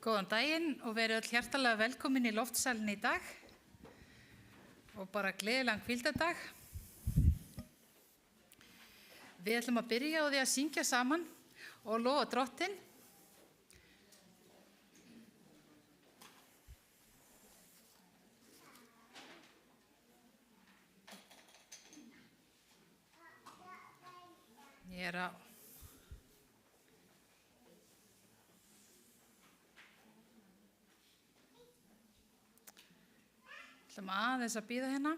Góðan daginn og verið öll hjartalega velkomin í loftsalinn í dag og bara gleðilegan hvíldardag. Við ætlum að byrja á því að syngja saman og lofa Drottinn. Ég er að ætlum aðeins að bíða hérna.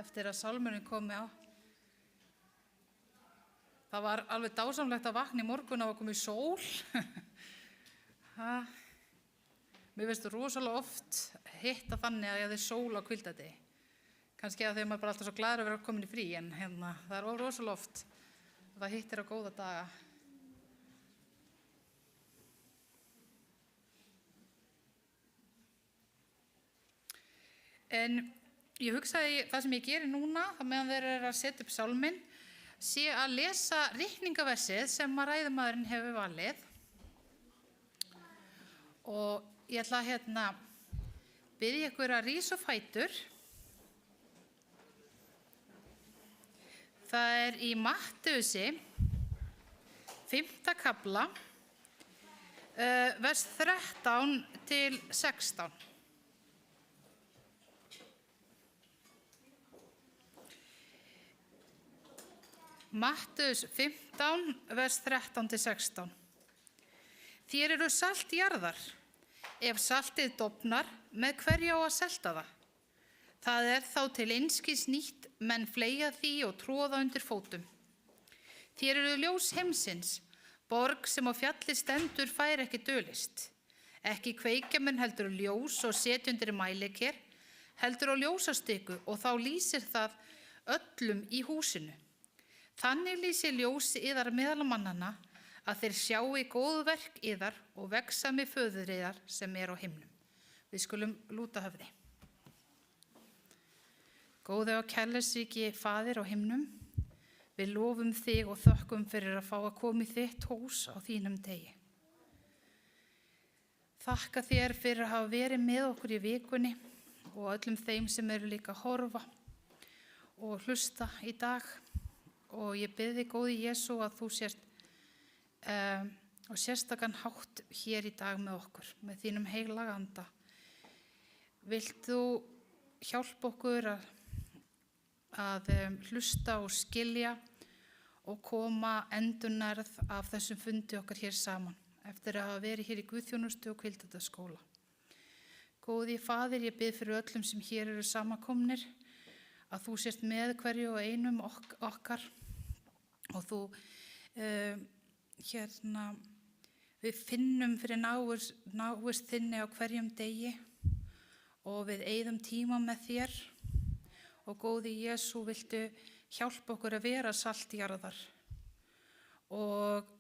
Eftir að sálmurinn komi á. Það var alveg dásamlegt að vakna í morgun og að koma í sól. Mér finnst rosalega oft hitta þannig að ég hefði sól á hvíldardegi. Kannski að þegar maður bara alltaf svo glaður að vera komin í frí, en það er rosalega oft að það hittir á góða daga. En ég hugsaði það sem ég geri núna, þá meðan þeir eru að setja upp sálminn, sé að lesa ritningaversið sem að ræðumaðurinn hefur valið. Og ég ætla að biðja ykkur að rísa á fætur. Það er í Matteusi, 5. kafla, vers 13 til 16. Matteus 15, vers 13 til 16. Þér eru salt jarðar. Ef saltið dofnar, með hverju á að selta það? Það er þá til einskis nýtt, menn fleygja því og troða undir fótum. Þér eru ljós heimsins. Borg sem á fjalli stendur fær ekki dulist. Ekki kveikja menn heldur ljós og setja undir mæliker, heldur á ljósastiku og þá lýsir það öllum í húsinu. Þannig lýsir ljósi yðar meðal mannanna að þeir sjái góð verk yðar og vexa með föður yðar sem er á himnum. Við skulum lúta höfði. Góði og kærleiksríki Faðir á himnum, við lofum þig og þökkum fyrir að fá að koma í þitt hús á þínum degi. Þakka þér fyrir að hafa verið með okkur í vikunni og öllum þeim sem eru líka að horfa og hlusta í dag. Og ég bið þig, góði Jesú, að þú sért á sérstakan hátt hér í dag með okkur, með þínum heilaga anda. Vilt þú hjálpa okkur að hlusta og skilja og koma endurnærð af þessum fundi okkar hér saman, eftir að hafa verið hér í guðþjónustu og hvíldardagsskóla. Góði Faðir, ég bið fyrir öllum sem hér eru samankomnir, að þú sért með hverju og einum okkar og þú við finnum fyrir návist þinni á hverjum degi og við eyðum tíma með þér og góði Jesú, viltu hjálpa okkur að vera salt jarðar og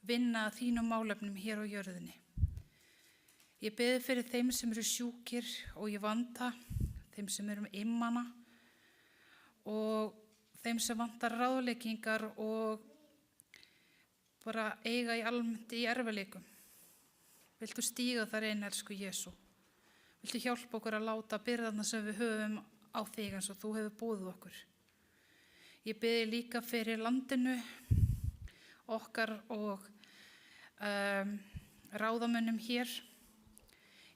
vinna þínum málefnum hér á jörðinni. Ég bið fyrir þeim sem eru sjúkir og í vanda, þeim sem eru immana og þeim sem vantar ráðleggingar og bara eiga almennt í erfiðleikum. Viltu stíga þar inn, elsku Jesú? Viltu hjálpa okkur að láta byrðarna sem við höfum á þig eins og þú hefur boðið okkur? Ég biði líka fyrir landinu okkar og ráðamönnum hér.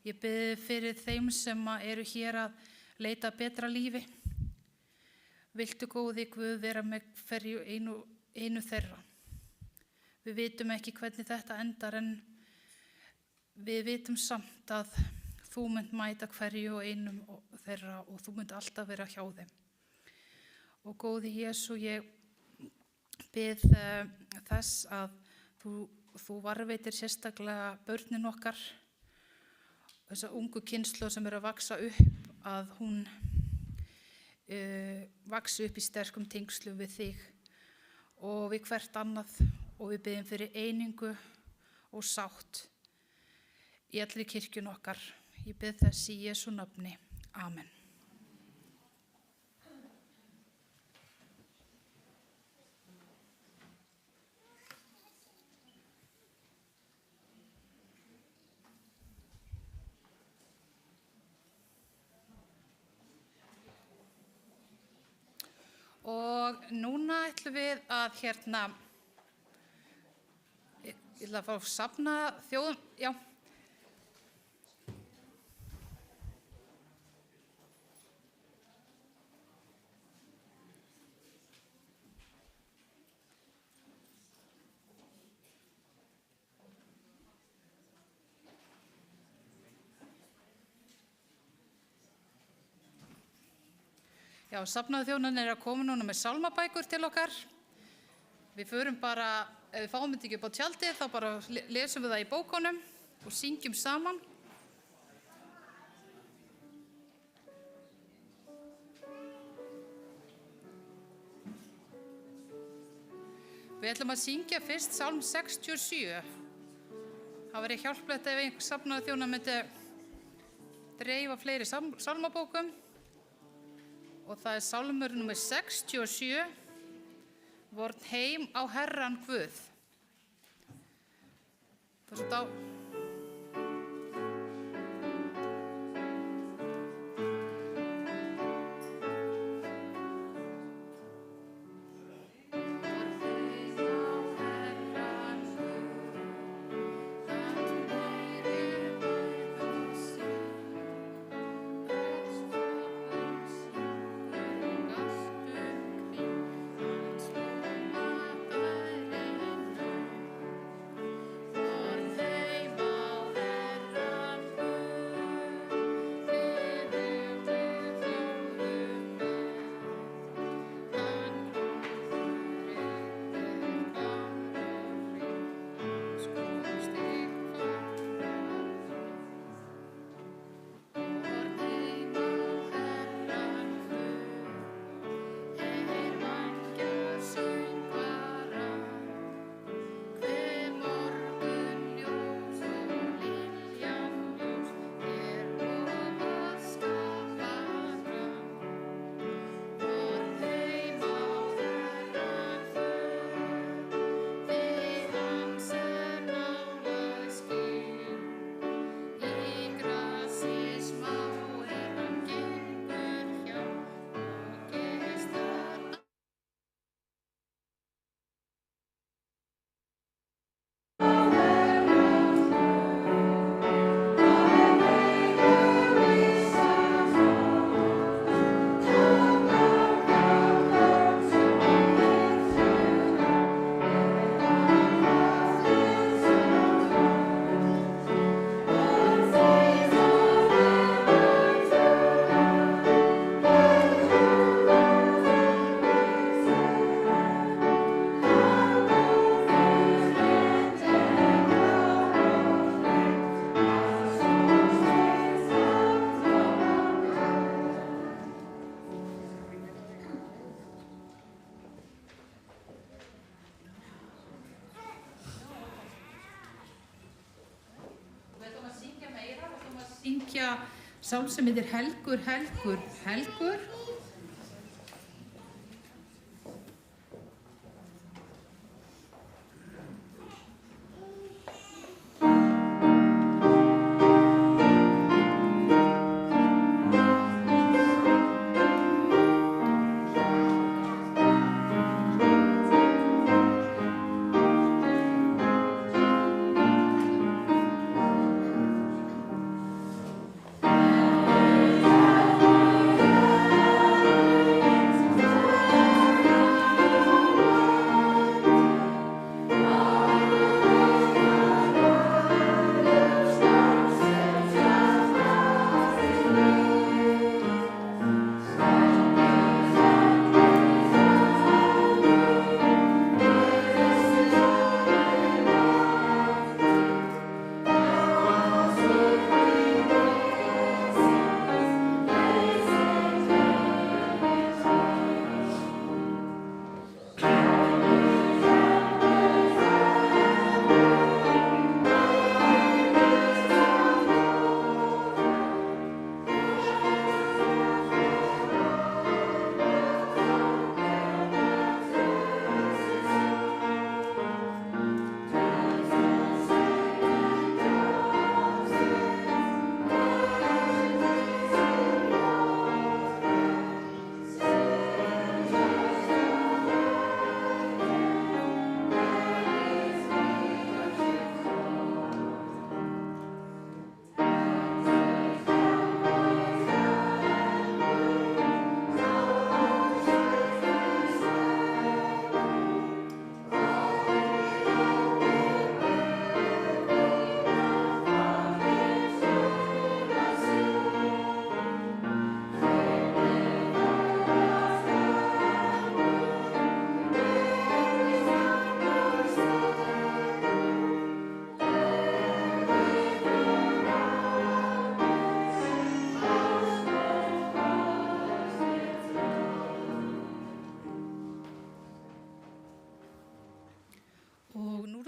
Ég biði fyrir þeim sem eru hér að leita betra lífi. Viltu, góði Guð, vera með hverju einu þeirra. Við vitum ekki hvernig þetta endar, en við vitum samt að þú munt mæta hverju og einum þeirra og þú munt alltaf vera hjá þeim. Og góði Jesú, ég bið þess að þú varveitir sérstaklega börnin okkar, þessa ungu kynslóð sem eru að vaxa upp, að hún vaxi upp í sterkum tengslu við þig og við hvert annað og við biðjum fyrir einingu og sátt í allri kirkjun okkar. Ég bið þess í Jesú nafni. Amen. ætlum við að ég ætla að fá að safna þjóðum, já. Já, safnaðu þjóðan að koma núna með sálmabækur til okkar. Við förum bara, ef við fáum þetta ekki upp á tjaldið, þá bara lesum við það í bókunum og syngjum saman. Við ætlum að syngja fyrst sálm 67. Það væri hjálplegt ef einhver safnaðu þjóðan myndi dreifa fleiri sálmabókum. Og það sálmur númer 67, Vorn heim á Herran Guð. Það er svo dá. Syngja sálm sem heitir Helgur, Helgur, Helgur. Helgur,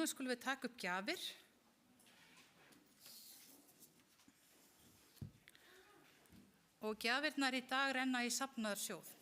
morgun skulum við taka upp gjafir. Og gjafirnar í dag renna í safnaðarsjóð.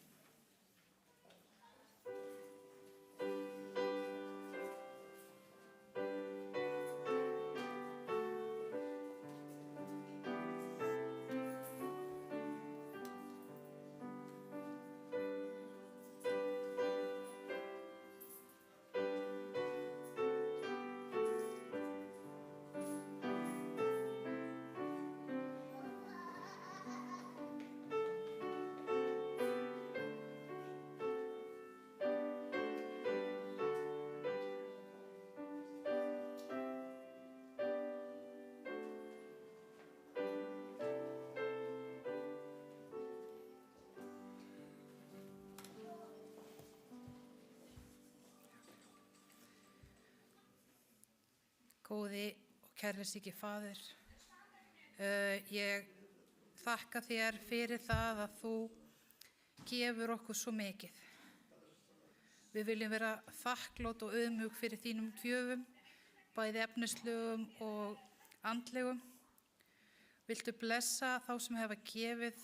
Góði og kærleysigi Faðir, ég þakka þér fyrir það að þú gefur okkur svo mikið. Við viljum vera þakklát og auðmjúk fyrir þínum gjöfum, bæði efnislegum og andlegum. Viltu blessa þá sem hefa gefið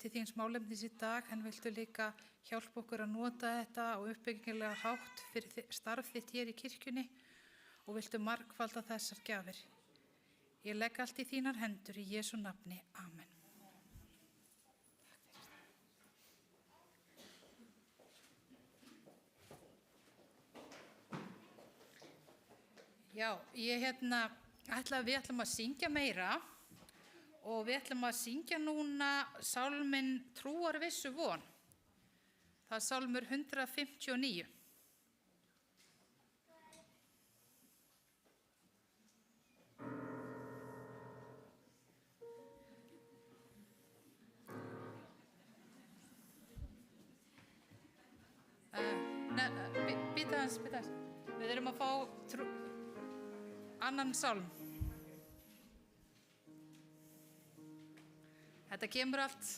til þíns málefnis í dag, en viltu líka hjálpa okkur að nota þetta á uppbyggilega hátt fyrir starf þitt hér í kirkjunni og viltu margfalda þessar gjafir. Ég legg allt í þínar hendur í Jesú nafni. Amen. Já, ég ætla að við ætlum að syngja meira og við ætlum að syngja núna sálminn Trúar vissu von. Það er sálmur 159. Býta hans. Við erum að fá annan sálm. Þetta kemur allt.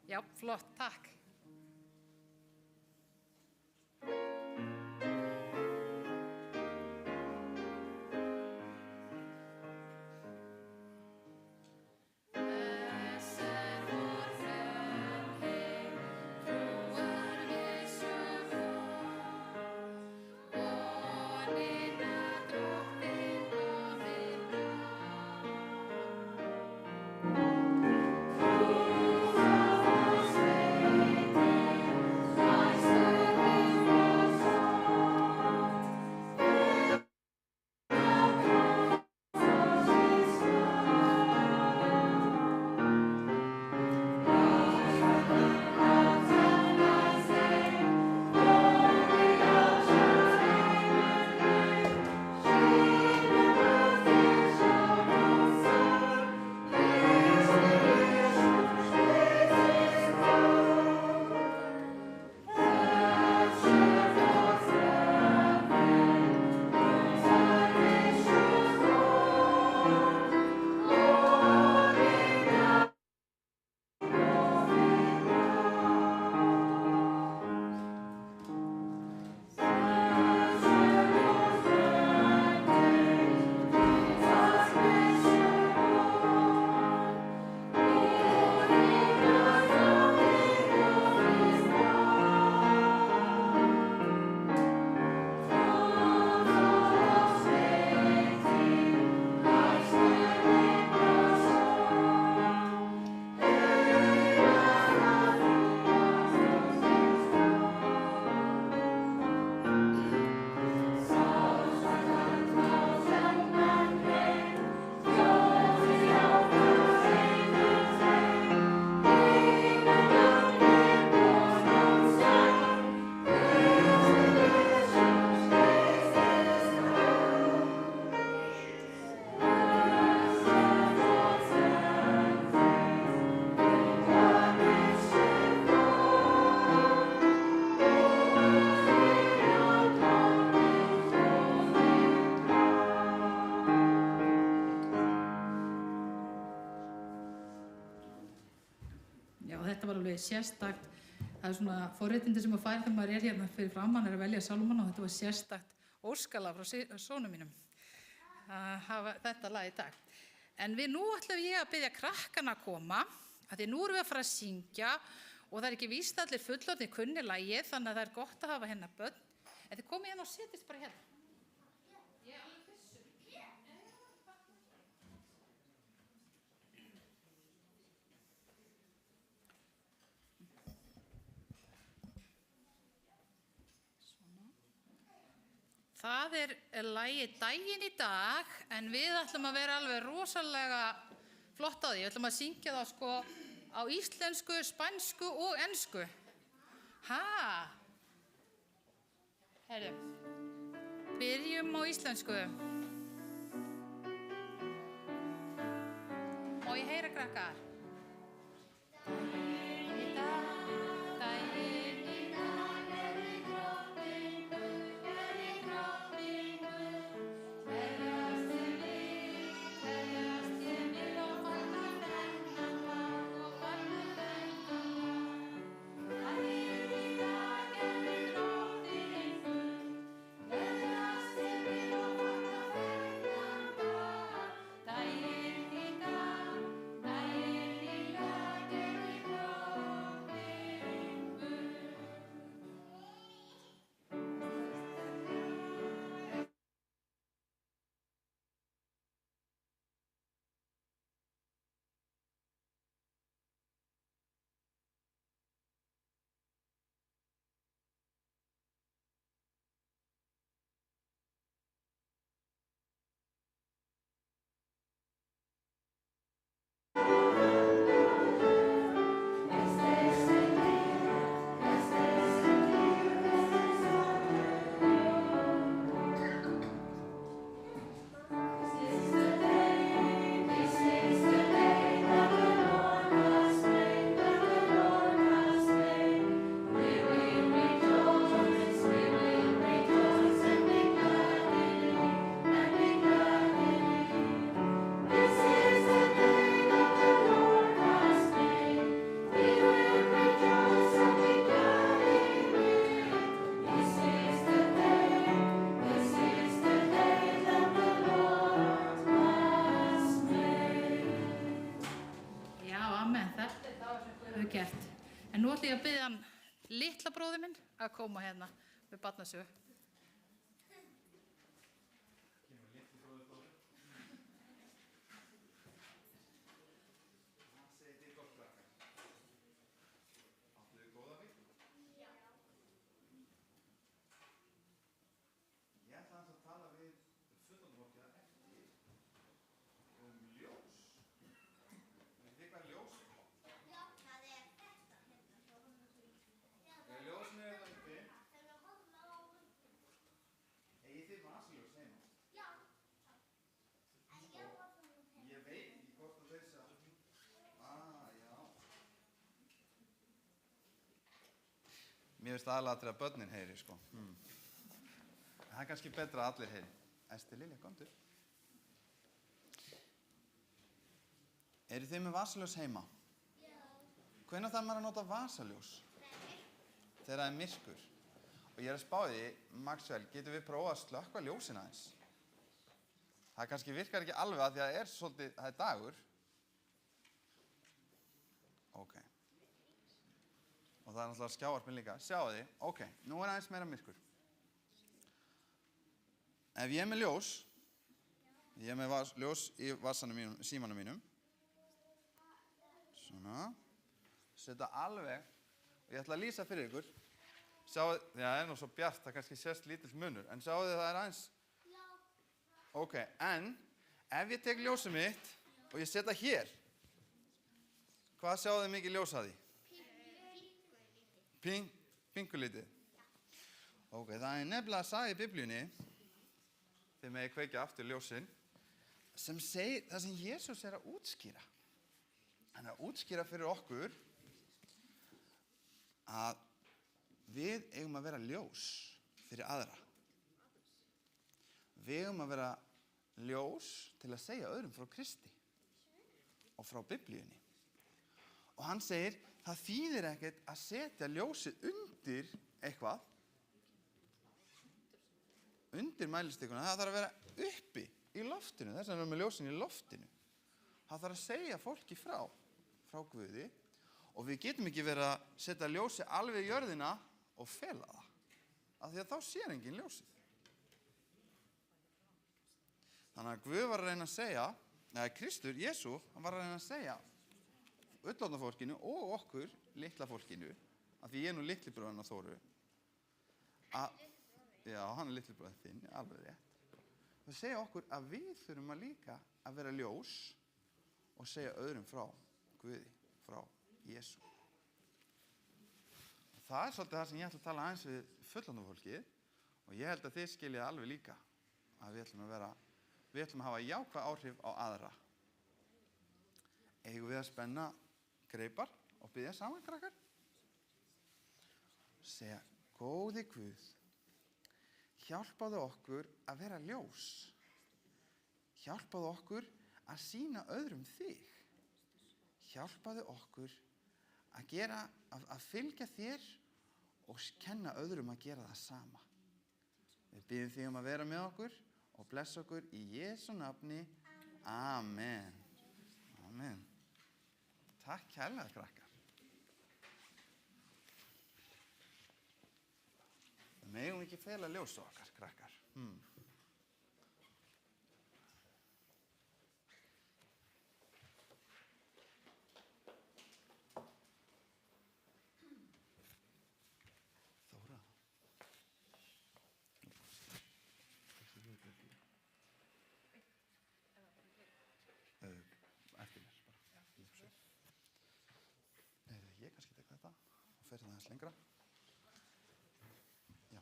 Já, flott, takk. þetta var alveg sérstakt. Það er svona forréttindi sem maður fær þegar maður er hérna fyrir framan að velja sálmana og þetta var sérstakt óskalag frá sonum mínum að hafa þetta lag í dag. En nú ætlum ég að biðja krakkana að koma, af því nú erum við að fara að syngja og það er ekki víst að allir fullorðnir kunni lagið, þannig að það er gott að hafa hérna börn. En þið komið hérna og setjist bara hérna. Ég er alveg vissu. Það er lagið Daginn í dag, en við ætlum að vera alveg rosalega flott á því. Við ætlum að syngja það sko á íslensku, spænsku og ensku. Herru, byrjum á íslensku. Má ég heyra, krakkar? En nú ætlum ég að biðja hann litla bróðir minn að koma hérna með barnasögu. Mér finnst aðalatrið að börnin heyri, sko. Það er kannski betra að allir heyri. Esti Lilja, komdu. Eru þið með vasaljós heima? Já. Hvenær þarf maður að nota vasaljós? Þegar það er myrkur. Og ég er að spá því, Maxwell, getum við prófað að slökkva ljósin aðeins? Það kannski virkar ekki alveg að því að það er dagur. Ok. Og það er náttúrulega skjávarpinn líka. Sjáu þið, ok, nú er aðeins meira myrkur. Ef ég er með ljós, ég er með ljós í símanum mínum. Svona. Setja alveg, og ég ætla að lýsa fyrir ykkur. Sjáu þið, það er nú svo bjart, það kannski sést lítill munur, en sjáu þið það er aðeins. Ok, en ef ég tek ljósið mitt og ég setja hér, hvað sjáu þið mikið ljós að því? Pingulítið. Ok, það er nefnilega að sagði í Biblíunni, þið megið kveikja aftur ljósin, sem segir það sem Jesús er að útskýra. Hann er að útskýra fyrir okkur að við eigum að vera ljós fyrir aðra. Við eigum að vera ljós til að segja öðrum frá Kristi og frá Biblíunni. Og hann segir, það þýðir ekkert að setja ljósið undir eitthvað, undir mælistikuna, það þarf að vera uppi í loftinu, þess vegna erum við með ljósin í loftinu. Það þarf að segja fólki frá Guði, og við getum ekki verið að setja ljósi alveg í jörðina og fela það, af því að þá sér enginn ljósið. Þannig að Guð var að reyna að segja, Kristur, Jesú, hann var að reyna að segja fullorðna fólkinu og okkur, litla fólkinu, af því ég er nú litli bróðin á Þóru, já, hann er litli bróðin þinn, alveg rétt. Það segja okkur að við þurfum að líka að vera ljós og segja öðrum frá Guði, frá Jesú. Það er svolítið það sem ég ætla að tala aðeins við fullorðna fólkið, og ég held að þið skiljið alveg líka að við ætlum að hafa jákvæð áhrif á aðra. Eigum við að spenna greipar og biðja saman, krakkar? Segja, góði Guð, hjálpaðu okkur að vera ljós. Hjálpaðu okkur að sýna öðrum þig. Hjálpaðu okkur að fylgja þér og kenna öðrum að gera það sama. Við biðjum þig að vera með okkur og blessa okkur í Jesú nafni. Amen. Amen. Takk kærlega, krakkar. Við megum ekki fela ljósa okkar, krakkar. Þóra. Eftir mér bara. Ég kannski tek þetta og fer það aðeins lengra. Já.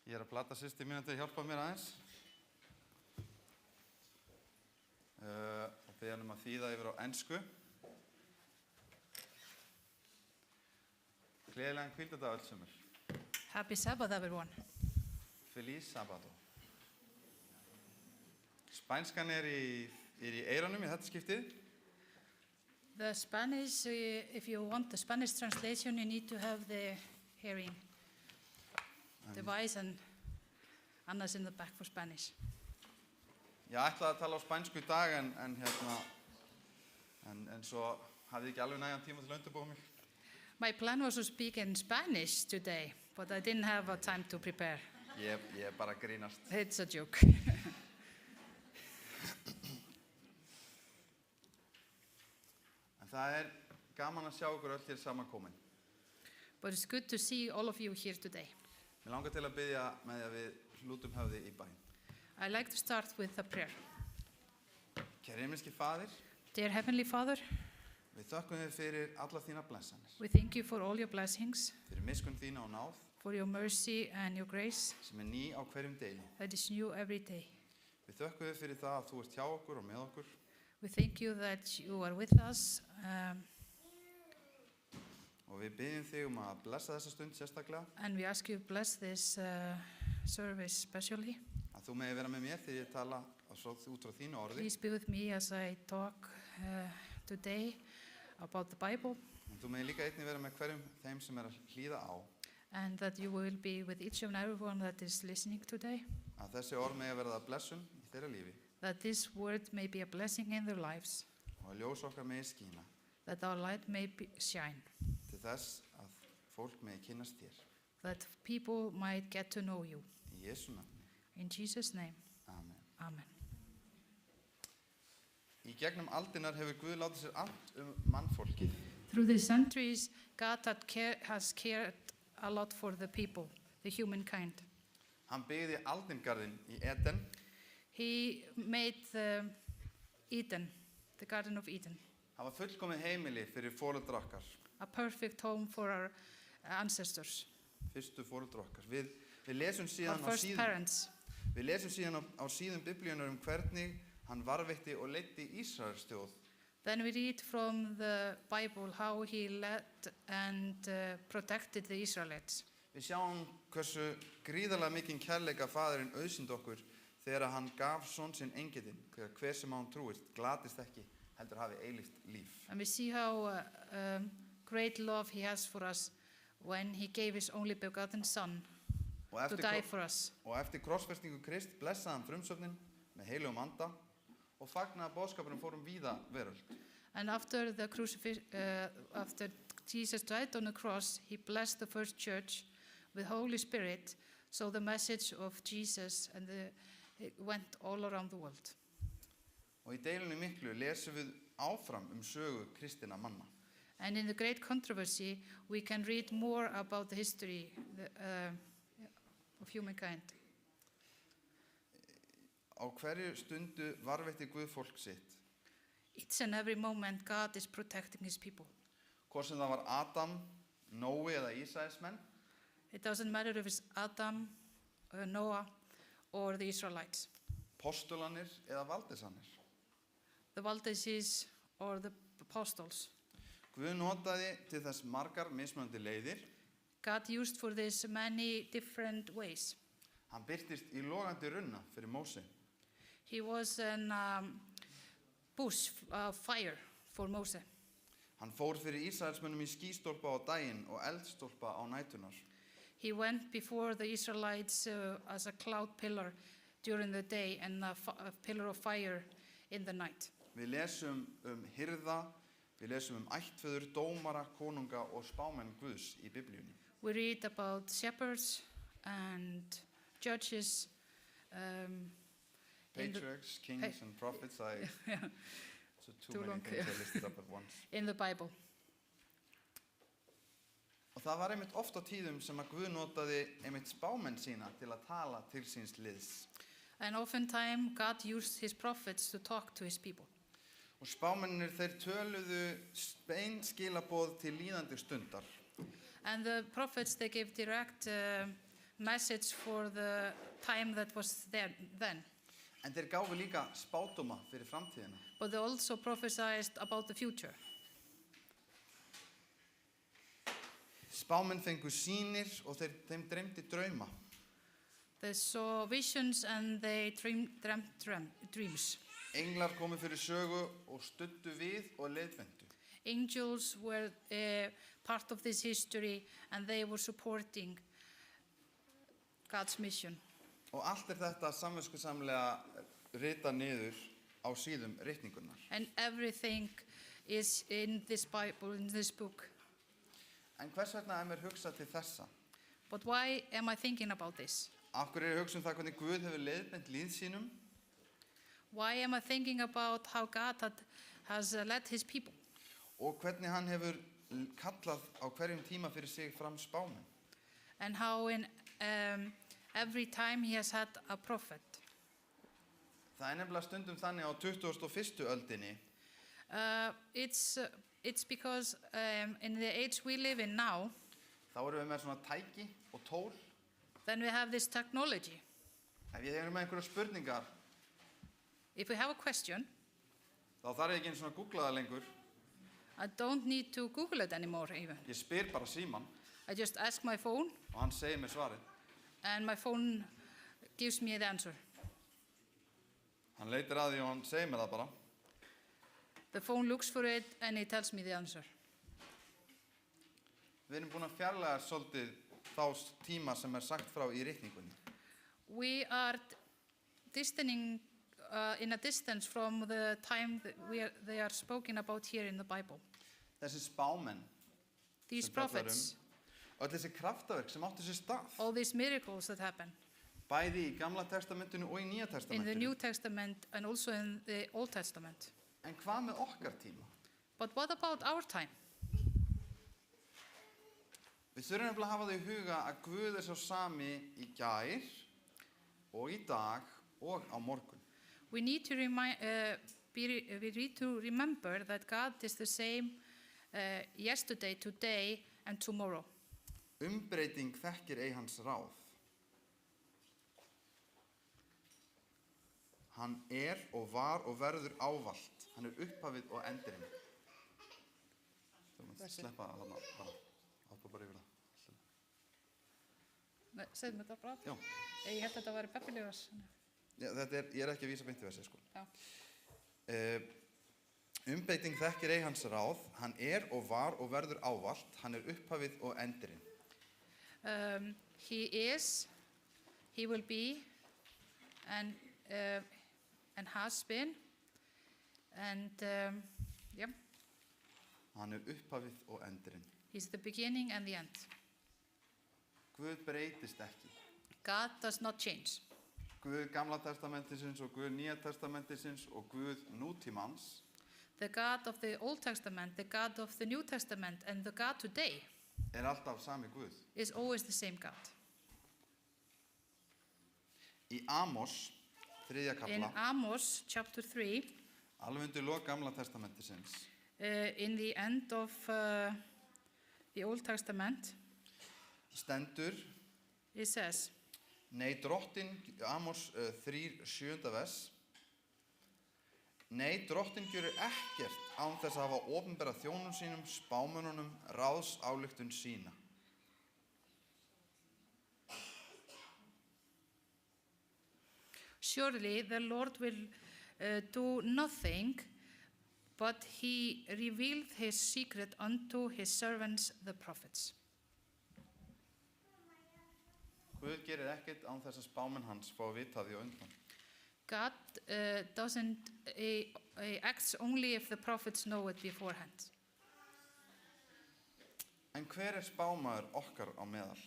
Ég er að plata systir mína til að hjálpa mér aðeins. Og beða að þýða yfir á ensku. Gleðilegan hvíldardag öll sömur. Happy Sabbath, everyone. Feliz Sábado. Spænskan er í eyrunum í þetta skiptið. The Spanish, if you want the Spanish translation, you need to have the hearing device, and Anna's in the back for Spanish. Ég ætlaði að tala á spænsku í dag en svo hafði ég ekki alveg nægan tíma til að undirbúa mig. My plan was to speak in Spanish today, but I didn't have time to prepare. Ég er bara að grínast. It's a joke. En það er gaman að sjá ykkur öll hér samankomin. But it's good to see all of you here today. Mér langar til að biðja með því að við hlútum höfði í bæn. I'd like to start with a prayer. Kæri himneski Faðir, Dear Heavenly Father, við þökkum þér fyrir allar þínar blessanir, we thank you for all your blessings, fyrir miskunn þína og náð for your mercy and your grace sem er ný á hverjum degi. that is new every day. Við þökkum þér fyrir það að þú ert hjá okkur og með okkur. We thank you that you are with us, Og við biðjum þig að blessa þessa stund sérstaklega, and we ask you to bless this service especially. að þú megi vera með mér þegar ég tala út frá þínu orði. Please be with me as I talk today about the Bible, En þú megi líka einnig vera með hverjum þeim sem er að hlýða á, and that you will be with each and everyone that is listening today, að þessi orð megi verða blessun í þeirra lífi that this word may be a blessing in their lives, og að ljós okkar megi skína that our light may shine, til þess að fólk megi kynnast þér. that people might get to know you. Í Jesú nafni. In Jesus' name, Amen. amen. Í gegnum aldinar hefur Guð látið sér annt mannfólkið. Through the centuries, God has cared a lot for the people, the humankind. Hann byggði aldingarðinn í Eden He made Eden, the Garden of Eden, Það var fullkomið heimili fyrir foreldra okkar, a perfect home for our ancestors, fyrstu foreldra okkar. Við lesum our síðan first parents. á síðum biblíunar hvernig hann varðveitti og leiddi Ísraels þjóð. Then we read from the Bible how he led and protected the Israelites. Við sjáum hversu gríðarlega mikinn kærleika faðirinn auðsýndi okkur þegar hann gaf son sinn engilinn, hver sem hann trúir, glatist ekki, heldur hafi eilíft líf. And we see how great love he has for us when he gave his only begotten son Og to die for us. eftir krossfestingu Krist blessaði hann frumsöfnin með heilugum anda og fagnaði að boðskapurinn fór víða veröld. And after after Jesus died on the cross, he blessed the first church with Holy Spirit, so the message of Jesus it went all around the world. Og í deilunni miklu lesum við áfram sögu kristinna manna. And in the great controversy, we can read more about the history of humankind. Á hverju stundu varveitti Guð fólk sitt. Each and every moment, God is protecting his people. Hvort sem það var Adam, Nói eða Ísraelsmenn, It doesn't matter if it's Adam, Noah, or the Israelites, postulanir eða valdisanir. the Valdesis or the apostles. Guð notaði til þess margar mismunandi leiðir. God used for this many different ways. Hann birtist í logandi runna fyrir Móse. He was an bush fire for Moses. Hann fór fyrir Ísraelsmönnum í skýstólpa á daginn og eldstólpa á nætunar. He went before the Israelites as a cloud pillar during the day and a pillar of fire in the night. Við lesum hirða, við lesum ættfeður, dómara, konunga og spámenn Guðs í Biblíunni. We read about shepherds and judges, Patriarchs, kings and prophets. So too many things I listed up at once. in the Bible. Og það var einmitt oft á tíðum sem að Guð notaði einmitt spámenn sína til að tala til síns liðs. And oftentimes God used his prophets to talk to his people. Og spámennir þeir töluðu beinskilaboð til líðandi stundar. And the prophets, they gave direct message for the time that was there then. En þeir gáfu líka spádóma fyrir framtíðina. But they also prophesied about the future. Spámenn fengu sýnir og þeim dreymdi drauma. They saw visions and they dreamt dreams. Englar komu fyrir sögu og studdu við og leiðbendu. Angels were part of this history and they were supporting God's mission. Og allt þetta samviskusamlega ritað niður á síðum ritningunnar. And everything is in this Bible, in this book. En hvers vegna mér hugsað til þessa? But why am I thinking about this? Af hverju hugsa það hvernig Guð hefur leiðbent líð sínum? Why am I thinking about how God has led his people? Og hvernig hann hefur kallað á hverjum tíma fyrir sig fram spámenn? And how in every time he has had a prophet. Það nefnilega stundum þannig á 21. öldinni. It's because in the age we live in now, Þá erum við með svona tæki og tól. then we have this technology. Ef ég hefur með einhverjar spurningar, If we have a question, þá þarf ég ekki einu svona að googla það lengur. I don't need to Google it anymore even. Ég spyr bara símann I just ask my phone og hann segir mér svarið. and my phone gives me the answer. Hann leitir að því og hann segir mér það bara. The phone looks for it and it tells me the answer. Við erum búin að fjarlæga svolítið þá tíma sem sagt frá í ritningunni. We are distancing in a distance from the time that they are spoken about here in the Bible. Þessi spámenn, These sem fjallar prophets, öll þessi kraftaverk sem áttu sér stað, all these miracles that happen bæði í Gamla testamentinu og í Nýja in the New testamentinu. Testament and also in the Old Testament. En hvað með okkar tíma? But what about our time? Við þurfum nefnilega að hafa það í huga að Guð er sá sami í gær og í dag og á morgun. We need to remember that God is the same yesterday, today, and tomorrow. Umbreyting þekkir ei hans ráð. Hann og var og verður ávallt. Hann upphafið og endurinn. Þú mátt sleppa það þarna bara. Hoppa bara yfir það. Segðu mér það bara. Já. Ég held að þetta væri Peppilegas. Já, ég er ekki að vísa beint í þessi, sko. Já. Umbreyting þekkir ei hans ráð. Hann og var og verður ávallt. Hann upphafið og endurinn. He is, he will be, and has been, and yeah, Hann upphafið og endurinn. he's the beginning and the end. Guð breytist ekki. God does not change. Guð Gamla testamentisins og Guð Nýja testamentisins og Guð nútímans The God of the Old Testament, the God of the New Testament, and the God today alltaf sami Guð. is always the same God. Í Amos, 3. In kafla, Amos chapter 3, alveg undir lok Gamla testamentisins, in the end of the Old Testament, stendur, it says, nei drottin, Amos 3, 7. vers, nei drottin gjörir ekkert án þess að hafa opinbera þjónum sínum, spámönnunum, ráðsályktun sína. surely the Lord will do nothing, but he revealed his secret unto his servants the prophets. Guð gerir ekkert án þess að spámenn hans fá að vita því á undan. God doesn't acts only if the prophets know it beforehand. En hver spámaður okkar á meðal?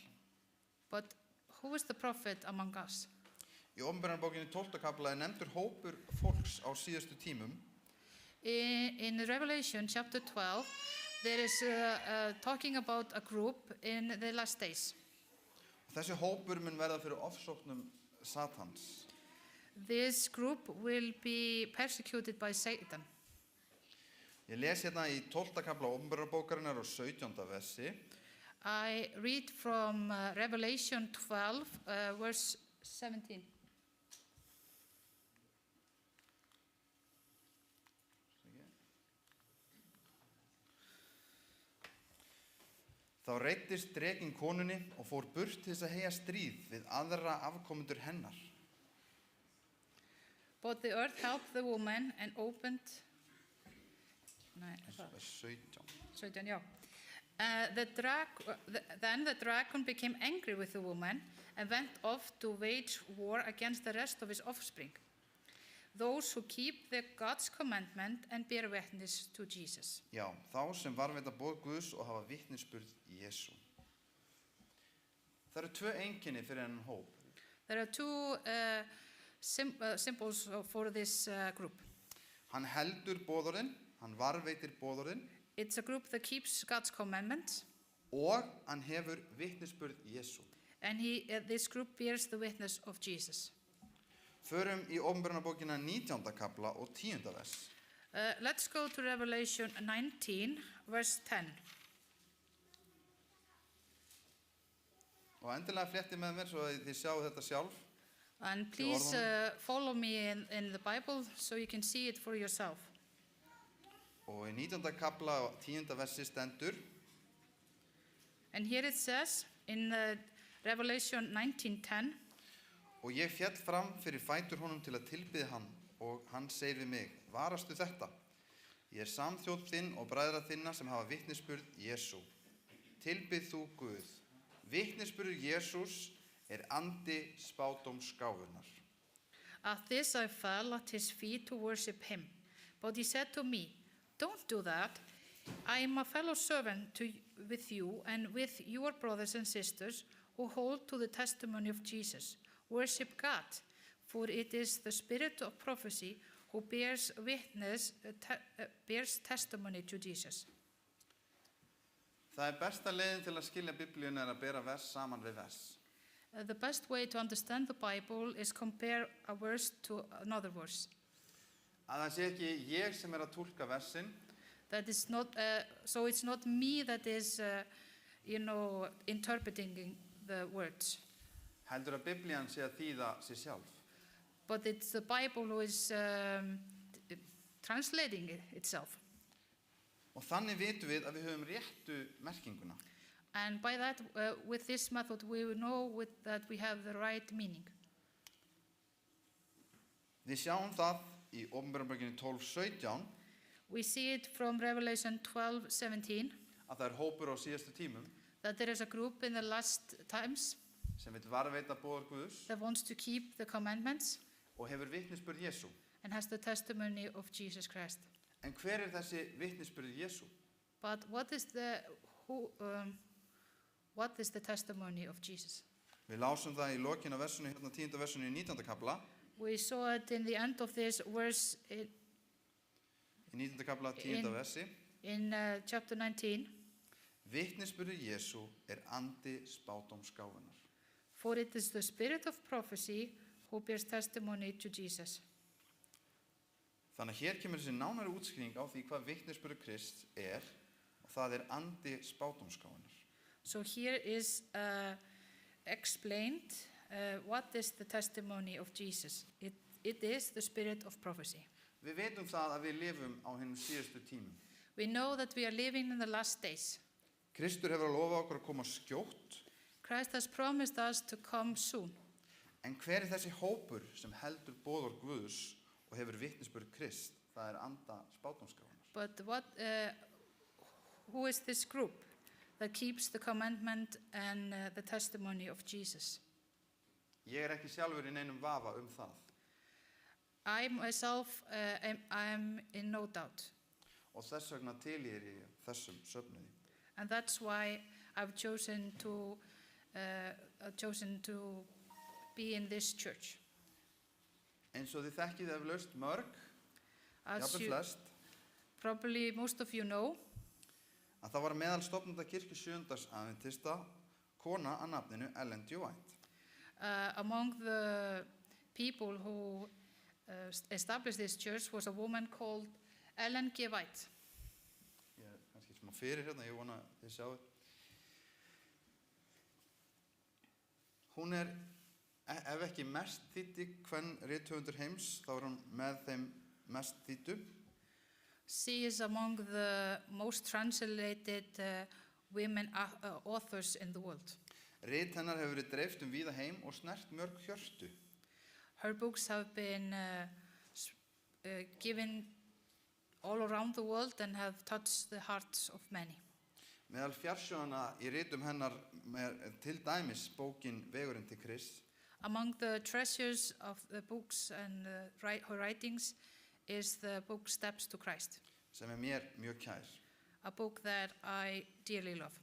But who is the prophet among us? Í Opinberunarbókinni 12. kafla nefndur hópur fólks á síðustu tímum In Revelation chapter 12, there is talking about a group in the last days. Þessi hópur mun verða fyrir ofsóknum Satans. This group will be persecuted by Satan. Ég les hérna í 12. kafla Opinberunarbókarinnar og 17. versi. I read from Revelation 12, verse 17. Þá reiddist drekinn konunni og fór burt til þess að heyja stríð við aðra afkomendur hennar. But the earth helped the woman and opened. Vers 17. Yeah. Then the dragon became angry with the woman and went off to wage war against the rest of his offspring, those who keep the God's commandment and bear witness to Jesus. Já, þá sem varðveita boð Guðs og hafa vitnisburð Jesú. Það eru tvö einkenni fyrir þennan hóp. There are two symbols for this group. Hann heldur boðorðin, hann varðveitir boðorðin It's a group that keeps God's commandments, og hann hefur vitnisburð Jesú. and this group bears the witness of Jesus. Förum í Opinberunarbókina 19. kafla og 10. vers. Let's go to Revelation 19, verse 10. Og endilega fléttið með mér svo að þið sjáu þetta sjálf. And please follow me in the Bible so you can see it for yourself. Og í 19. kafla og 10. versi stendur: And here it says in Revelation 19:10, Og ég fjall fram fyrir fætur honum til að tilbiðja hann, og hann segir við mig: Varastu þetta? Ég samþjóð þinn og bræðra þinna sem hafa vitnisburð Jesú. Tilbið þú Guð. Vitnisburður Jesús andi spádómsgáfunnar. At this I fell at his feet to worship him. But he said to me, don't do that. I am a fellow servant with you and with your brothers and sisters who hold to the testimony of Jesus. Worship God, for it is the spirit of prophecy who bears testimony to Jesus. Það besta leiðin til að skilja Biblíuna að bera vers saman við vers. The best way to understand the Bible is compare a verse to another verse. Að það sé ekki ég sem að túlka versin, That is not, so it's not me that is, interpreting the words. heldur að Biblían sé að þýða sig sjálf. But it's the Bible who is translating itself. Og þannig vitum við að við höfum réttu merkinguna. And by that, with this method, we will know that we have the right meaning. Við sjáum það í Opinberunarbókinni 12:17 We see it from Revelation 12:17, að það hópur á síðustu tímum that there is a group in the last times sem vill varðveita boðorð Guðs that wants to keep the commandments og hefur vitnisburð Jesú. and has the testimony of Jesus Christ. En hver þessi vitnisburð Jesú? But what is the testimony of Jesus? Við lásum það í lokin af versunu, hérna 10. versunu í 19. kapla. We saw it in the end of this verse Í 19. kapla 10. versi. in chapter 19. Vitnisburður Jesú andi spádómsgáfunnar. For it is the spirit of prophecy who bears testimony to Jesus. Þannig að hér kemur þessi nánari útskýring á því hvað vitnisburður Krists og það andi spádómsgáfunnar. So here is explained what is the testimony of Jesus. It is the spirit of prophecy. Við veitum það að við lifum á hinum síðustu tímum. We know that we are living in the last days. Kristur hefur að lofa okkur að koma skjótt. Christ has promised us to come soon. En hver þessi hópur sem heldur boðorð Guðs og hefur vitnisburð Krist? Það anda spádómsgáfunnar. But who is this group that keeps the commandment and the testimony of Jesus? Ég ekki sjálfur í neinum vafa það. I myself am in no doubt. Og þess vegna tilheyri ég þessum söfnuði. And that's why I've chosen to be in this church. Eins og þið þekkið eflaust mörg, jafnvel flest, probably most of you know, að það var meðal stofnenda kirkju sjöundasadventista kona að nafninu Ellen G. White. Among the people who established this church was a woman called Ellen G. White. Ég kannski smá fyrir hérna, ég vona þið sjáu. Hún ef ekki mest þýddi kvenrithöfundur heims, þá hún með þeim mest þýddu. She is among the most translated women authors in the world. Rit hennar hefur verið dreift víða heim og snert mörg hjörtu. Her books have been given all around the world and have touched the hearts of many. Meðal fjarsjóðana í ritum hennar til dæmis bókin Vegurinn til Krists. Among the treasures of the books and her writings is the book Steps to Christ. Sem mér mjög kær. A book that I dearly love.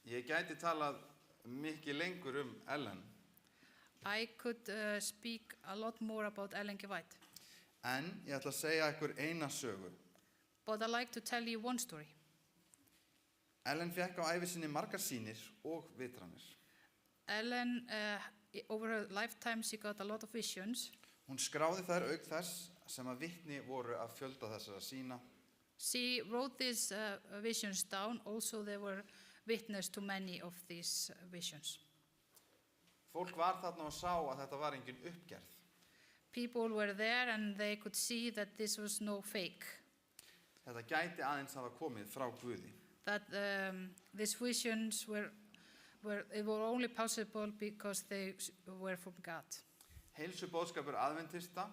Ég gæti talað mikið lengur Ellen. I could speak a lot more about Ellen G. White. En ég ætla að segja ykkur eina sögu. But I'd like to tell you one story. Ellen fékk á ævi sinni margar sýnir og vitranir. Ellen, over her lifetime, she got a lot of visions. Hún skráði þær auk þess sem að vitni voru að fjölda þessara sýna. She wrote these visions down. Also, there were witness to many of these visions. Fólk var þarna og sá að þetta var engin uppgerð. People were there and they could see that this was no fake. Þetta gæti aðeins hafa komið frá Guði. That these visions were only possible because they were from God. Heilsuboðskapur Adventista,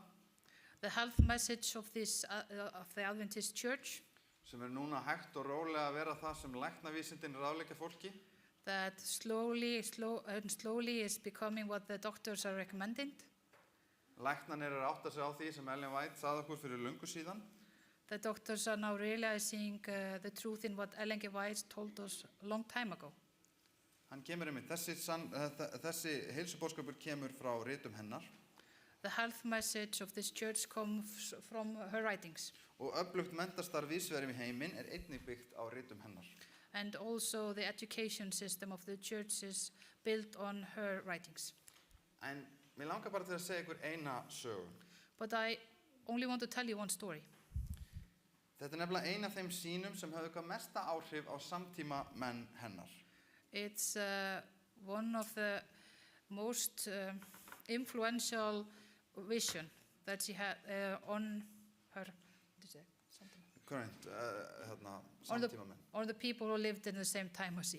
The health message of the Adventist Church, sem núna hægt og rólega að vera það sem læknavísindin ráðleggja fólki, that slowly is becoming what the doctors are recommending. Læknanir átta sig á því sem Ellen White sagði okkur fyrir löngu síðan. The doctors are now realizing the truth in what Ellen G. White told us a long time ago. Hann kemur þessi heilsuboðskapur kemur frá ritum hennar. The health message of this church comes from her writings. Og öflugt menntastarf víðsvegar í heiminn einnig byggt á ritum hennar. And also the education system of the church is built on her writings. En mér langar bara til að segja ykkur eina sögu. But I only want to tell you one story. Þetta nefnilega ein af þeim sýnum sem höfðu hvað mesta áhrif á samtíma menn hennar. It's one of the most influential vision that she had on her Current, samtíma menn. Or the people who lived in the same time as she.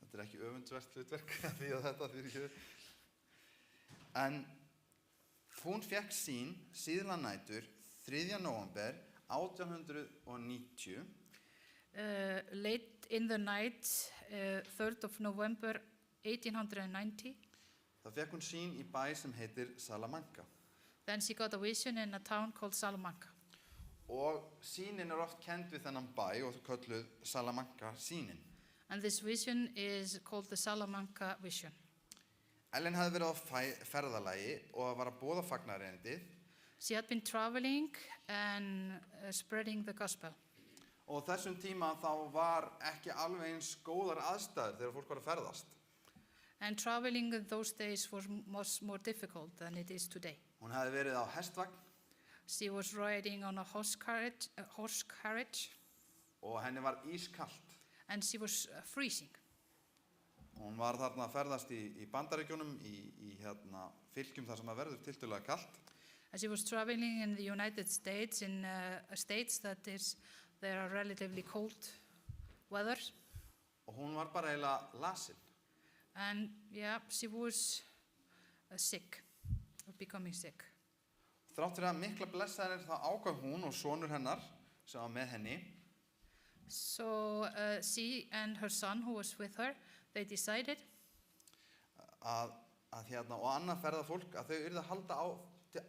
Þetta ekki öfundsvert hlutverk því að þetta fyrir hér. En hún fékk sýn síðla nætur 3. nóvember 1890 late in the night, 3rd of November 1890, þá fekk hún sýn í bæ sem heitir Salamanca. then she got a vision in a town called Salamanca. Og sýnin oft kennd við þennan bæ og kölluð Salamanca sýnin. And this vision is called the Salamanca vision. Ellen hafði verið á ferðalagi og var að boða fagnaðarerindið. She had been traveling and spreading the gospel. Og þessum tíma þá var ekki alveg eins góðar aðstæður þegar fólk var að ferðast. And traveling in those days was much more difficult than it is today. Hún hafði verið á hestvagn She was riding on a horse carriage, og henni var ískalt. and she was freezing. Hún var þarna að ferðast í Bandaríkjunum í fylkjum þar sem að verður tiltölulega kalt. And she was traveling in the United States, in states there are relatively cold weather. Og hún var bara eiginlega lasin. And yeah, she was sick, or becoming sick. Þrátt fyrir að mikla blessaðir þá ákvað hún og sonur hennar sem var með henni So she and her son who was with her, they decided að og annað ferðafólk að þau yrðu að halda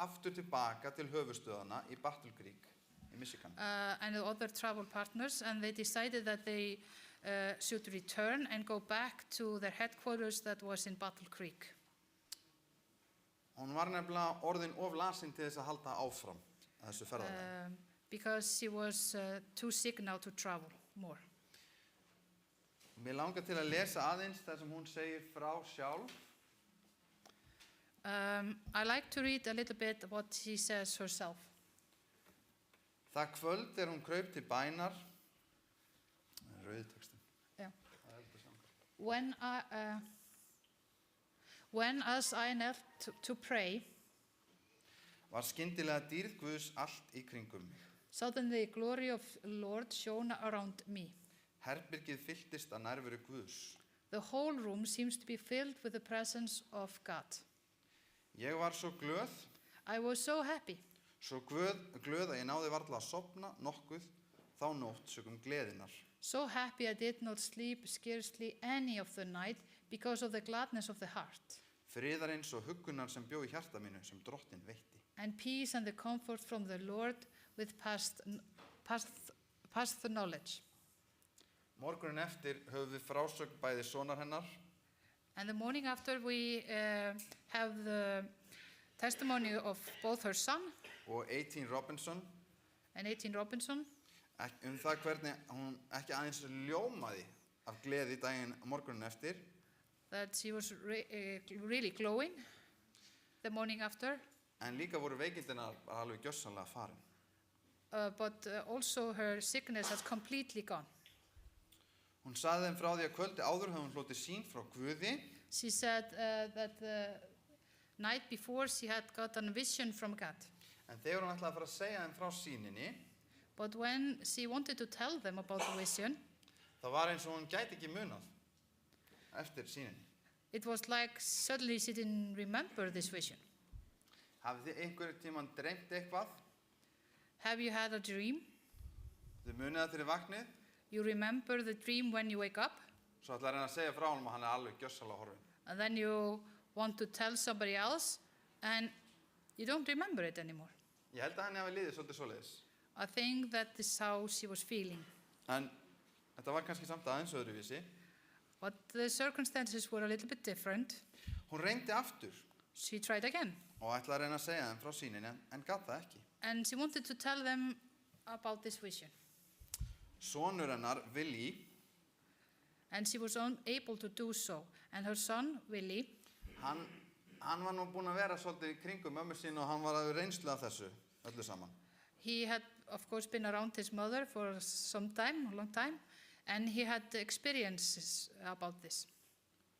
aftur tilbaka til höfuðstöðana í Battle Creek í Michigan. and the other travel partners, and they decided that they should return and go back to their headquarters that was in Battle Creek. Hún var nefnilega orðin of lasin til þess að halda áfram að þessu ferðalagi. Because she was too sick now to travel more. Mér langar til að lesa aðeins það sem hún segir frá sjálf. I like to read a little bit what she says herself. Það kvöld hún kraup til bænar. Rauðtextin. Yeah. When as I knelt to pray, Var skyndilega dýrð Guðs allt í kringum mig. suddenly the glory of the Lord shone around me. Herbergið fylltist af nærveru Guðs. The whole room seems to be filled with the presence of God. Ég var svo glöð, I was so happy, svo glöð að ég náði varla að sofna nokkuð þá nótt sökum gleðinnar. so happy I did not sleep scarcely any of the night because of the gladness of the heart, Friðarins og huggunar sem bjó í hjarta mínu sem Drottinn veitti. and peace and the comfort from the Lord with past the knowledge. Morgunin eftir höfum við frásögn bæði sonar hennar And the morning after we have the testimony of both her son og 18 Robinson and 18 Robinson, það hvernig hún ekki aðeins ljómaði af gleði daginn morgunin eftir, that she was really glowing the morning after, en líka voru veikindirnar alveg gjörsamlega farin. but also her sickness has completely gone. Hún sagði þeim frá því að kvöldi áður hefði hún hlotið sýn frá Guði She said that the night before she had gotten a vision from God. en þegar hún ætlaði að fara að segja þeim frá sýninni But when she wanted to tell them about the vision, það var eins og hún gæti ekki munað eftir sýninni. it was like suddenly she didn't remember this vision. Hafið þið einhverjum tímann dreymt eitthvað? Have you had a dream? Þið munið það til vaknið? You remember the dream when you wake up, Svo ætlaði að reyna að segja frá honum að hann alveg gjörsamlega horfinn. and then you want to tell somebody else, and you don't remember it anymore. Ég held að henni hafi liðið svolítið svoleiðis. I think that is how she was feeling. En þetta var kannski samt aðeins öðruvísi. But the circumstances were a little bit different. Hún reyndi aftur She tried again, og ætlaði að reyna að segja þeim frá sýninni en gat það ekki. and she wanted to tell them about this vision. Sonur hennar, Willi, And she was unable to do so. And her son, Willie, hann var nú búinn að vera svolítið í kringum mömmu sín og hann var að reynslu af þessu öllu saman. he had, of course, been around his mother for some time, a long time, and he had experiences about this.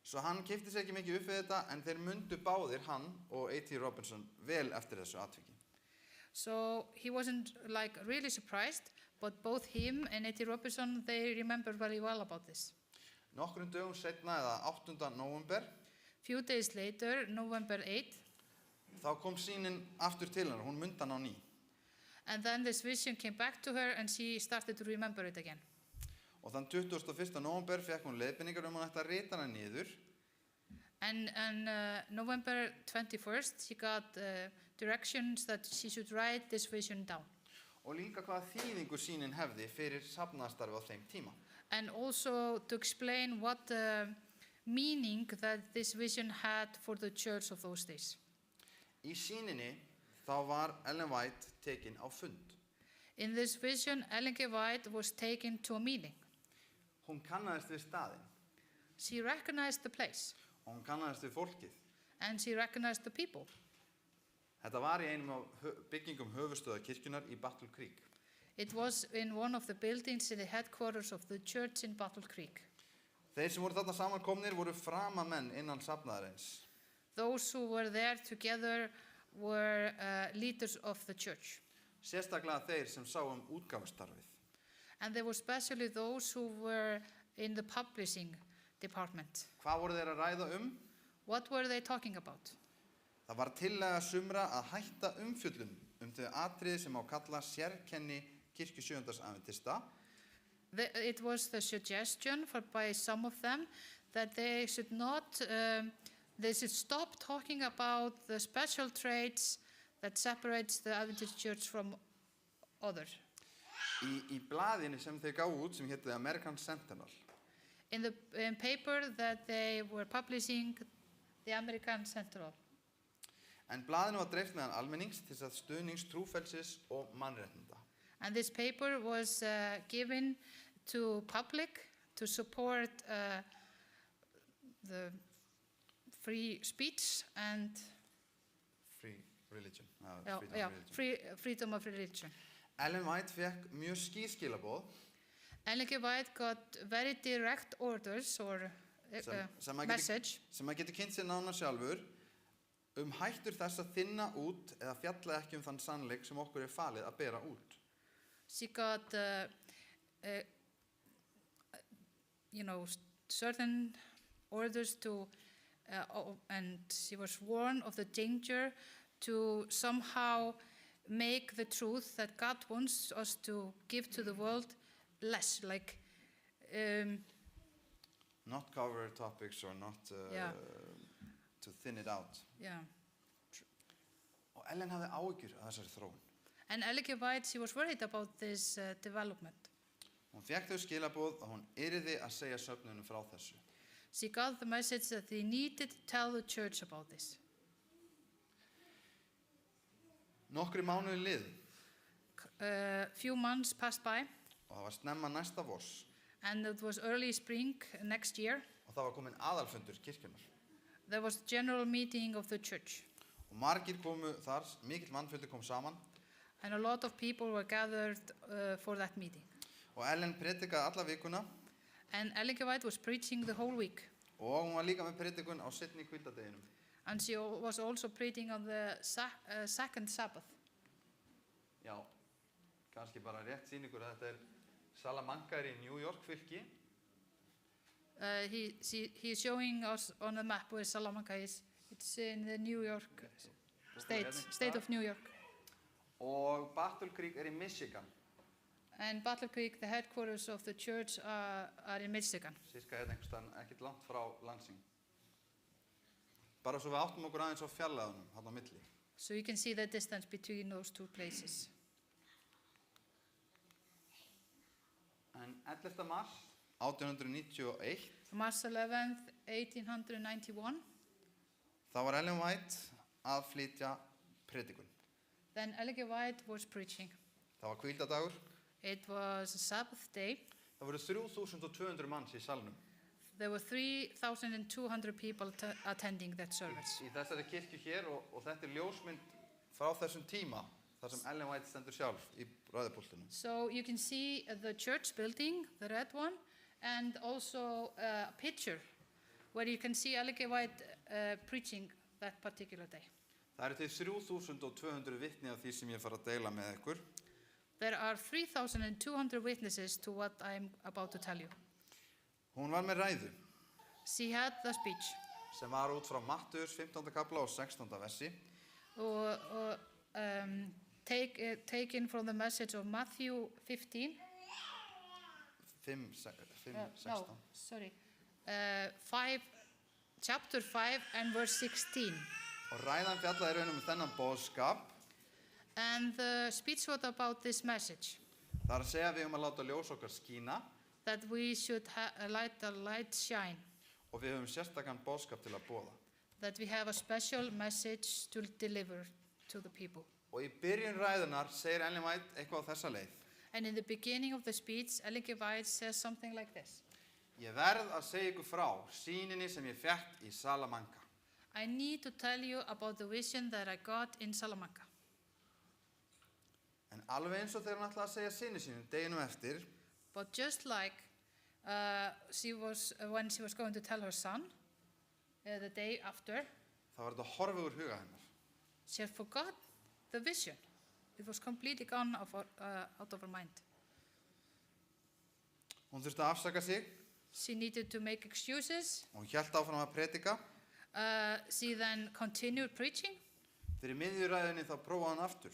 Svo hann kippti sig ekki mikið upp við þetta en þeir mundu báðir, hann og A.T. Robinson, vel eftir þessu atviki. So he wasn't like really surprised, but both him and A.T. Robinson, they remembered very well about this. Nokkrum dögum seinna eða 8. nóvember Few days later, November 8th, þá kom sýnin aftur til hennar, hún mundi hann á ný. And then this vision came back to her and she started to remember it again. Og þann 21. nóvember fekk hún leiðbeiningar hún ætti að rita hana niður. And November 21st, she got directions that she should write this vision down. Og líka hvaða þýðingu sýnin hefði fyrir safnaðarstarfi á þeim tíma. And also to explain what meaning that this vision had for the church of those days. Í sýninni þá var Ellen White tekin á fund. In this vision, Ellen G. White was taken to a meeting. Hún kannaðist við staðinn She recognized the place og hún kannaðist við fólkið. and she recognized the people. Þetta var í einum af byggingum höfuðstöðvar kirkjunnar í Battle Creek. It was in one of the buildings in the headquarters of the church in Battle Creek. Þeir sem voru þarna samankomnir voru framamenn innan safnaðarins. Those who were there together were leaders of the church. Sérstaklega þeir sem sáu útgáfustarfið. And there were especially those who were in the publishing department. Hvað voru þeir að ræða What were they talking about? Það var tillaga sumra að hætta umfjöllun þau atriði sem á kalla sérkenni kirkju sjöundasadventista. It was the suggestion by some of them that they should not, they should stop talking about the special traits that separates the Adventist church from others. Í blaðinu sem þau gáfu út sem héti American Sentinel. In the paper that they were publishing, the American Sentinel. En blaðinu var dreift meðan almennings til að stuðnings trúfelsis og mannréttinda. And this paper was given to public to support the free speech and Free religion. freedom of religion. Ellen White fekk mjög skýr skilaboð Ellen G. White got very direct orders or message sem maður getur kynnt sér nánar sjálfur hættur þess að þynna út eða fjalla ekki þann sannleik sem okkur falið að bera út. She got certain orders to and she was warned of the danger to somehow make the truth that God wants us to give to the world less, like not cover topics or not to thin it out. Yeah. Og Ellen hafði áhyggjur af þessari þróun. And Ellen G. White, she was worried about this development. Hún fékk þau skilaboð að hún yrði að segja söfnunum frá þessu. She got the message that they needed to tell the church about this. Nokkri mánuði liðu. Few months passed by. Og það var snemma næsta vors. And it was early spring next year. Og það var komin aðalfundur kirkjunnar. There was a general meeting of the church. Og margir komu þar, mikill mannfjöldi kom saman. And a lot of people were gathered for that meeting. Og Ellen predikaði alla vikuna. And Ellen G. White was preaching the whole week. Og hún var líka með predikun á seinni hvíldardeginum. And she was also preaching on the second Sabbath. Já, kannski bara rétt sýningur að þetta Salamanca í New York fylki. He's showing us on the map where Salamanca is. It's in the New York state of New York. Og Battle Creek í Michigan. And Battle Creek, the headquarters of the church, are in Michigan. Sirka einhverstaðan ekkert langt frá Lansing. Bara svo við áttum okkur aðeins á fjarlæðunum, þarna á milli. So you can see the distance between those two places. En 11. mars 1891 March 11th, 1891, þá var Ellen White að flytja predikun. then Ellen G. White was preaching. Það var hvíldardagur. It was a Sabbath day. Það voru 3200 manns í salnum. There were 3,200 people attending that service. Í þessari kirkju hér og þetta ljósmynd frá þessum tíma, þar sem Ellen White stendur sjálf í ræðupúltinu. So you can see the church building, the red one, and also a picture where you can see Ellen G. White preaching that particular day. Það til 3200 vitni af því sem ég fara að deila með ykkur. There are 3,200 witnesses to what I'm about to tell you. Hún var með ræðu. She had the speech. Sem var út frá Mattheus 15. kapla og 16. versi. taken from the message of Matthew 15. 5:16. Sorry. 5, chapter 5 and verse 16. Og ræðan fjallaði í raun þennan boðskap. And the speech was about this message, Það að segja við að láta ljós okkar skína that we should let the light shine, og við höfum sérstakann boðskap til að boða. that we have a special message to deliver to the people. Og í byrjun ræðunar segir Ellen White eitthvað á þessa leið. And in the beginning of the speech, Ellen G. White says something like this. Ég verð að segja ykkur frá sýninni sem ég fékk í Salamanca. I need to tell you about the vision that I got in Salamanca. En alveg eins og þegar hann ætlaði að segja syni sínum deginum eftir, But just like when she was going to tell her son the day after, þá var þetta horfið úr huga hennar. she had forgot the vision. It was completely gone out of her mind. Hún þurfti að afsaka sig She needed to make excuses. og hún hélt áfram að predika. She then continued preaching. Fyrir miðju ræðunni þá prófaði hann aftur.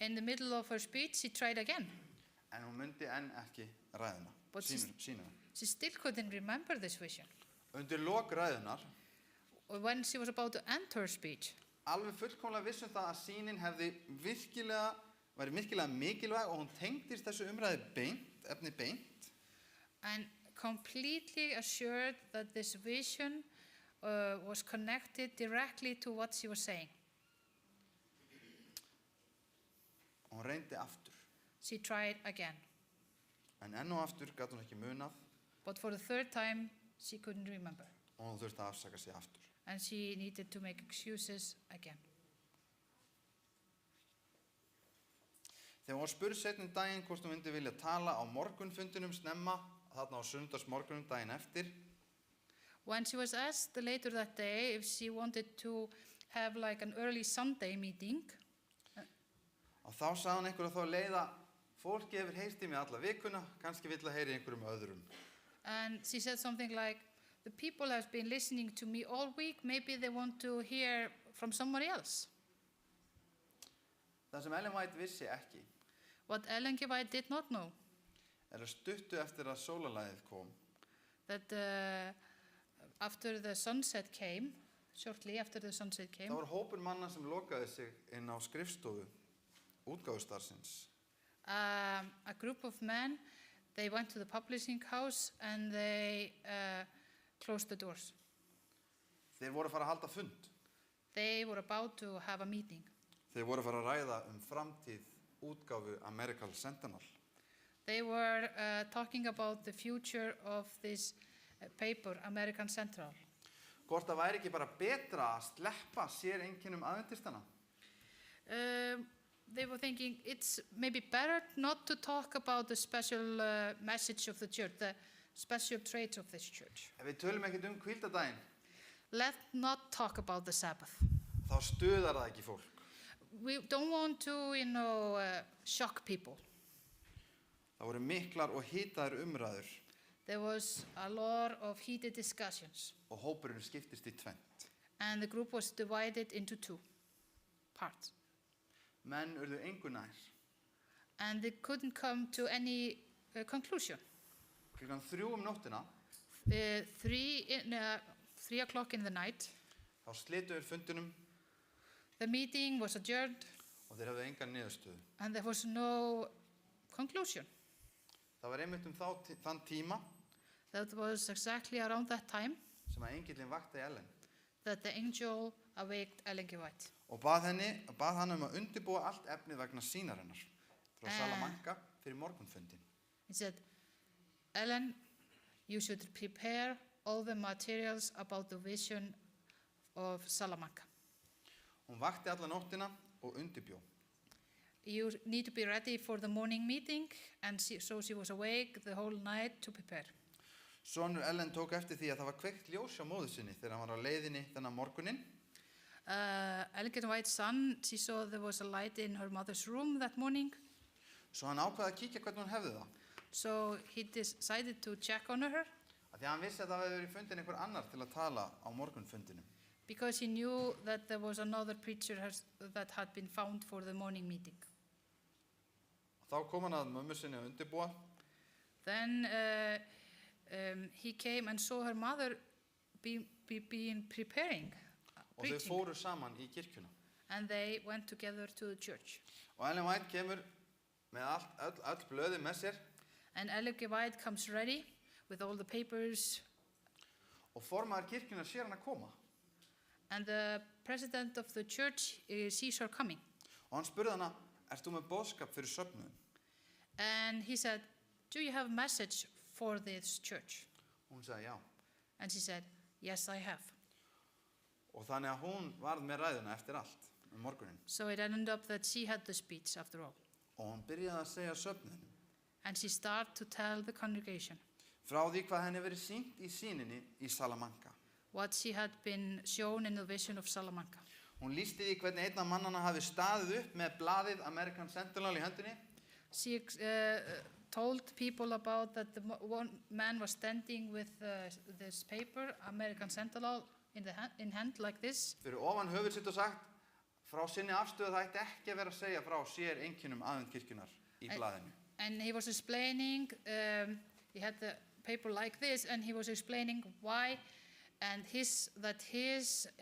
In the middle of her speech, she tried again. En hún myndi enn ekki ræðuna, But sínuna. She still couldn't remember this vision. Undir lok ræðunar, When she was about to end her speech, alveg fullkomlega vissum það að sýnin væri virkilega mikilvæg og hún tengdist þessu umræði efni beint. and completely assured that this vision was connected directly to what she was saying. Og hún reyndi aftur. She tried again. En enn og aftur gat hún ekki munað But for the third time, she couldn't remember. og hún þurfti að afsaka sig aftur. And she needed to make excuses again. Þegar hún var spurð seinni daginn hvort hún myndi vilja tala á morgunfundinum snemma, þarna á sunnudagsmorgunum daginn eftir, When she was asked later that day if she wanted to have like an early Sunday meeting, og þá sagði hann einhverja þá leið að fólki hefur heyrt í mig alla vikuna, kannski vill að heyri einhverjum öðrum. and she said something like, the people have been listening to me all week, maybe they want to hear from somebody else. Það sem Ellen White vissi ekki What Ellen G. White did not know, að stuttu eftir að sólarlagið kom, that after the sunset came, shortly after the sunset þá came, var hópur manna sem lokaði sig inn á skrifstofu útgáfustarsins. a group of men, they went to the publishing house and they closed the doors. Þeir voru að fara að halda fund. They were about to have a meeting. Þeir voru að fara að ræða framtíð útgáfu American Sentinel. They were talking about the future of this paper, American Central. Hvort það væri ekki bara betra að sleppa sér einkennum aðventistana? They were thinking it's maybe better not to talk about the special message of the church, the special traits of this church. Ef við tölum ekkert hvíldadaginn, Let's not talk about the Sabbath. þá stuðar það ekki fólk. We don't want to, shock people. Það voru miklar og hitaðar umræður There was a lot of heated discussions, og hópurinn skiptist í tvennt. and the group was divided into two parts. Menn urðu engu nær. And they couldn't come to any conclusion. Klukkan 3 nóttina 3 o'clock in the night, þá slitu þeir fundinum the meeting was adjourned, og þeir hafðu engan niðurstöðu. and there was no conclusion. Það var einmitt þann tíma That was exactly around that time sem að engillinn vakti Ellen that the angel awaked Ellen G. White. og bað hann að undirbúa allt efnið vegna sýnarinnar frá Salamanca fyrir morgunfundin. He said, Ellen, you should prepare all the materials about the vision of Salamanca. Hún vakti alla nóttina og undirbjó. You need to be ready for the morning meeting, and so she was awake the whole night to prepare. Sonur Ellen tók eftir því að það var kveikt ljós á móður sinni þegar hann var á leiðinni þennan morguninn. Ellen G. White's son, she saw there was a light in her mother's room that morning, Svo hann ákvaði að kíkja hvernig hún hefði það. so he decided to check on her Af því að hann vissi að það hefði verið fundin einhver annar til að tala á morgunfundinum. because he knew that there was another preacher that had been found for the morning meeting. Þá kom hann að mömmu sinni að undirbúa Then he came and saw her mother being preparing, og þau preaching. fóru saman í kirkjuna. And they went together to the church. Og Ellen White kemur með öll blöði með sér And Ellen G. White comes ready with all the papers. og formaður kirkjuna sér hann að koma. And the president of the church sees her coming. Og hann spurði hana, ert þú með boðskap fyrir söfnuðin? And he said, do you have a message for this church? Og hún sagði já. And she said, yes, I have. Og þannig að hún varð með ræðuna eftir allt morgunin. So it ended up that she had the speech after all. Og hún byrjaði að segja söfnuðinum And she started to tell the congregation frá því hvað henni verið sýnt í sýninni í Salamanca. what she had been shown in the vision of Salamanca. Hún lýsti því hvernig einn af mannana hafi staðið upp með blaðið American Sentinel í hendinni She told people about that one man was standing with this paper, American Sentinel, in hand like this. fyrir ofan höfuð sitt og sagt frá sinni afstöðu það ætti ekki að vera að segja frá sér einkennum aðvendkirkjunar í blaðinu. And he was explaining, he had the paper like this, and he was explaining why, and his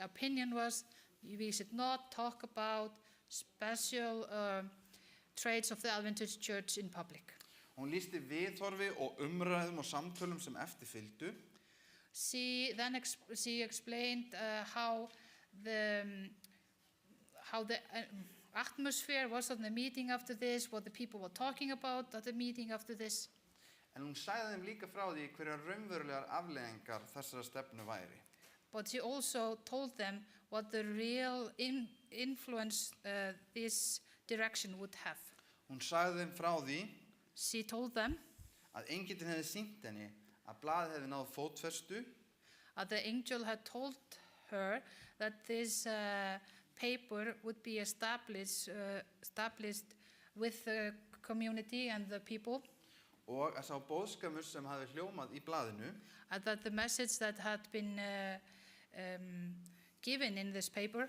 opinion was we should not talk about special traits of the Adventist Church in public. Hún lýsti viðhorfi og umræðum og samtölum sem eftir fylgdu She then she explained how the atmosphere was on the meeting after this, what the people were talking about at the meeting after this. en hún sagði þeim líka frá því hverjar raunverulegar afleiðingar þessara stefnu væri. But she also told them what the real influence this direction would have. Hún sagði þeim frá því She told them að engillinn hefði sýnt henni að blaðið hefði náð fótfestu the angel had told her that this paper would be established with the community and the people, og að sá boðskapur sem hafði hljómað í blaðinu and that the message that had been given in this paper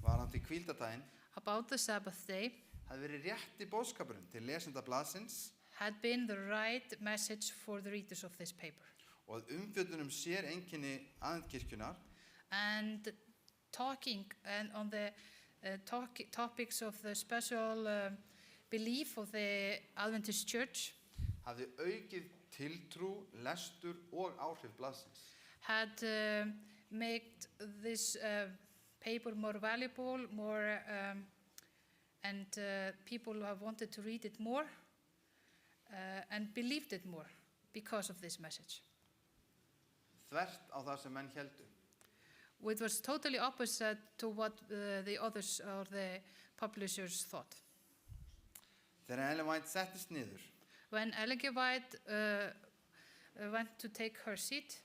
varðandi hvíldardaginn about the Sabbath day hafði verið rétti boðskapurinn til lesenda blaðsins had been the right message for the readers of this paper. og að umfjöllun sér einkenni aðvendkirkjunar And talking and on the topics of the special belief of the Adventist Church hafði aukið tiltrú, lestur og áhrif blaðsins. had made this paper more valuable, more and people have wanted to read it more and believed it more because of this message. Þvert á það sem menn héldu. Which was totally opposite to what the others or the publishers thought. Þegar Ellen White settist niður, When Ellen G. White went to take her seat,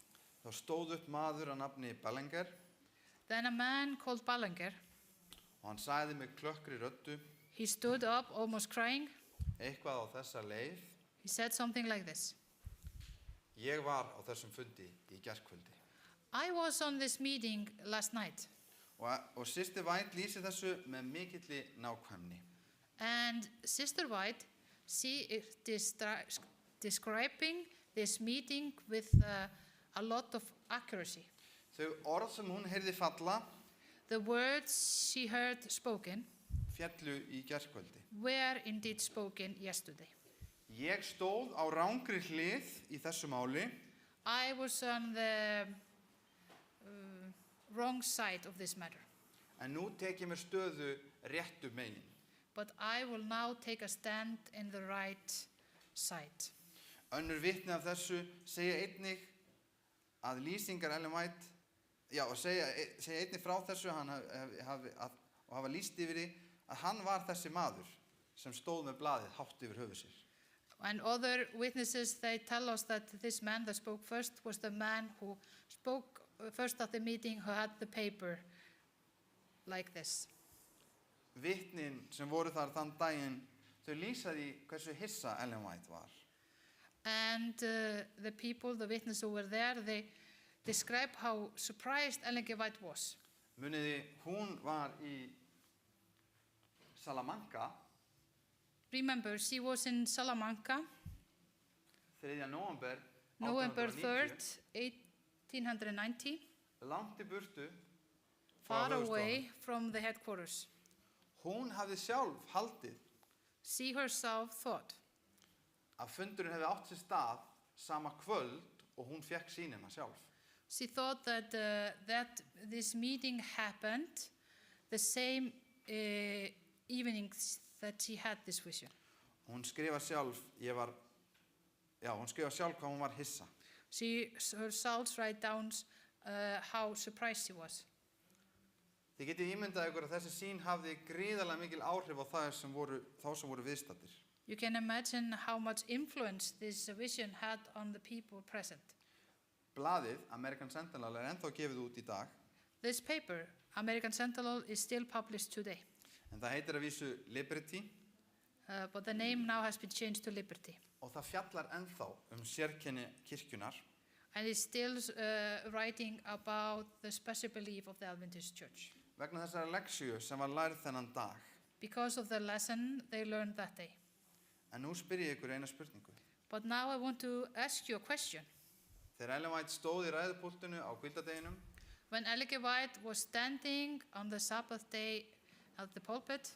þá stóð upp maður að nafni Ballinger then a man called Ballinger, og hann sagði með klökkri röddu he stood up almost crying. eitthvað á þessa leið. He said something like this: Ég var á þessum fundi í gærkvöldi. I was on this meeting last night, Og Sister White lýsir þessu með mikilli nákvæmni. and Sister White, she is describing this meeting with a lot of accuracy. Þau orð sem hún heyrði falla The words she heard spoken fjallu í gærkvöldi. were indeed spoken yesterday. Ég stóð á rangri hlið í þessu máli I was on the wrong side of this matter, en nú tek ég mér stöðu réttu megin. but I will now take a stand in the right side. Önnur vitni af þessu segja einnig að lýsingar Ellen White, og segja einnig frá þessu og hafa lýst yfir því að hann var þessi maður sem stóð með blaðið hátt yfir höfuð sér. And other witnesses, they tell us that this man that spoke first was the man who spoke first at the meeting, who had the paper like this. Vitnin sem voru þar þann daginn, þau lýsa því hversu hissa Ellen White var. And the people, the witnesses who were there, they describe how surprised Ellen G. White was. Muniði, hún var í Salamanca Remember, she was in Salamanca, 3. nóvember November 3rd, 1890, 1890, langt í burtu frá far höfuðstöðunum. away from the headquarters. Hún hafði sjálf haldið She herself thought að fundurinn hefði átt sér stað sama kvöld og hún fekk sýnina sjálf. She thought that that this meeting happened the same evening that she had this vision. Hún skrifa sjálf, hún skrifa sjálf hvað hún var hissa. She herself write down how surprised she was. Þið getið ímyndað ykkur að þessi sýn hafði gríðarlega mikil áhrif á þá sem voru viðstaddir. You can imagine how much influence this vision had on the people present. Blaðið, American Sentinel, ennþá gefið út í dag, This paper, American Sentinel, is still published today, en það heitir að vísu Liberty but the name now has been changed to Liberty. og það fjallar ennþá sérkenni kirkjunar And it's still writing about the special belief of the Adventist Church. vegna þessara leksíu sem var lærð þennan dag. Because of the lesson they learned that day. En nú spyr ég ykkur eina spurningu. But now I want to ask you a question. Þegar Ellen White stóð í ræðupúltinu á hvítadeginum, When Ellen G. White was standing on the Sabbath day at the pulpit,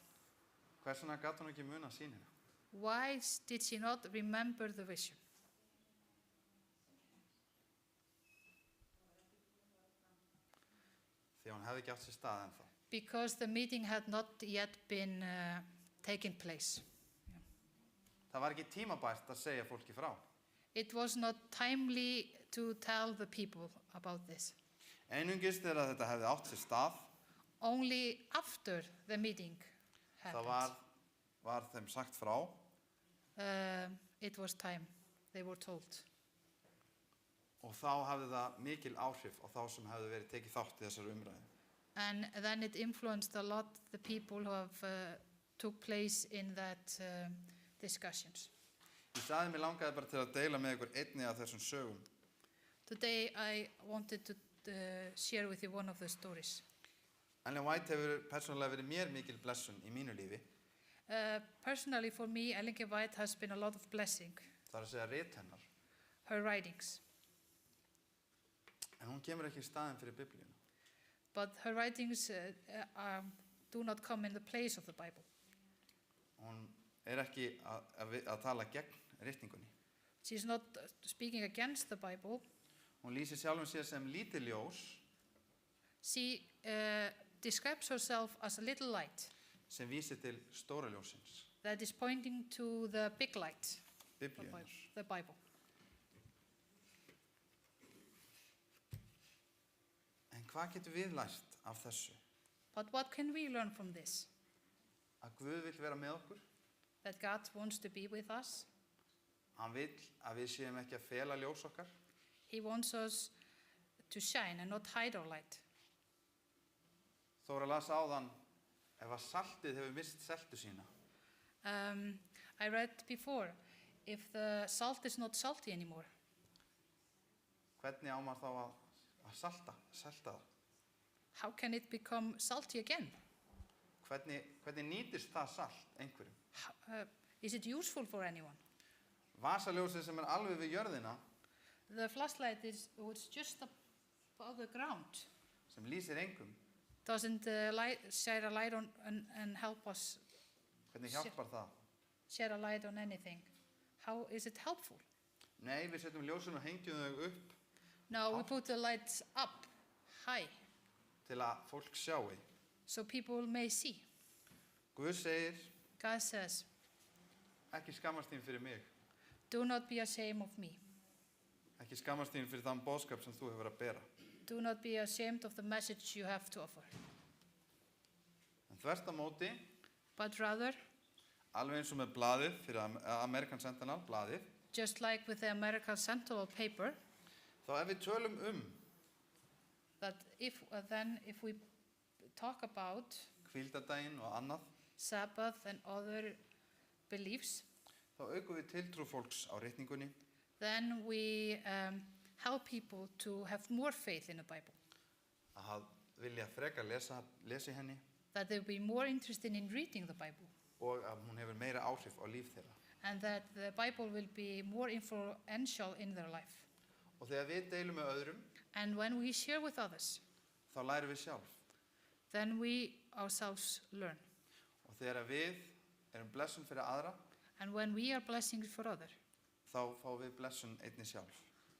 hvers vegna gat hún ekki munað sýnina? why did she not remember the vision? Því að hún hefði ekki átt sér stað ennþá. Because the meeting had not yet been taken place. Það var ekki tímabært að segja fólki frá. It was not timely to tell the people about this. Einungis þegar þetta hefði átt sér stað, Only after the meeting það happened, var þeim sagt frá it was time, they were told. og þá hafði það mikil áhrif á þá sem hefði verið tekið þátt í þessari umræðu. And then it influenced a lot the people who have took place in that discussions. Ég sagði mér langaði bara til að deila með ykkur einni af þessum sögum. Today I wanted to share with you one of the stories. Ellen White hefur persónulega verið mér mikil blessun í mínu lífi. Personally for me, Ellen G. White has been a lot of blessing, Það er að segja rit hennar. her writings. En hún kemur ekki í staðinn fyrir Biblíuna. But her writings do not come in the place of the Bible. Hún ekki að tala gegn ritningunni. She's not speaking against the Bible. Hún lýsir sjálfum sér sem lítið ljós She describes herself as a little light sem vísir til stóra ljósins, that is pointing to the big light, Biblíunar. the Bible. En hvað getum við lært af þessu? But what can we learn from this? Að Guð vill vera með okkur. That God wants to be with us. Hann vill að við séum ekki að fela ljós okkar. He wants us to shine and not hide our light. Þóra las áðan, ef að saltið hefur mist seltu sína, I read before, if the salt is not salty anymore, hvernig á maður þá að selta það? how can it become salty again? Hvernig nýtist það salt einhverjum? Is it useful for anyone? Vasaljósið sem er alveg við jörðina, The flashlight is just above the ground. sem lýsir engum, Doesn't share a light on and help us hvernig hjálpar það? share a light on anything. How is it helpful? Nei, við setjum ljósin og hengjum þau upp No, we put the lights up high til að fólk sjáu. so people may see. Guð segir, God says, ekki skammast þín fyrir mig, do not be ashamed of me. ekki skammast þín fyrir þann boðskap sem þú hefur að bera. Do not be ashamed of the message you have to offer. En þvert á móti, But rather, alveg eins og með blaðið, fyrir American Sentinel, blaðið, just like with the American Sentinel paper, þá ef við tölum that if we talk about hvíldardaginn og annað, Sabbath and other beliefs, þá aukum við tiltrú fólks á ritningunni, then we help people to have more faith in the Bible, að vilja frekar lesa í henni that they'll be more interested in reading the Bible, og að hún hefur meira áhrif á líf þeirra. and that the Bible will be more influential in their life. Og þegar við deilum með öðrum, And when we share with others, þá lærum við sjálf. then we ourselves learn. Og þegar við erum blessun fyrir aðra, And when we are blessing for others, þá fáum við blessun einnig sjálf.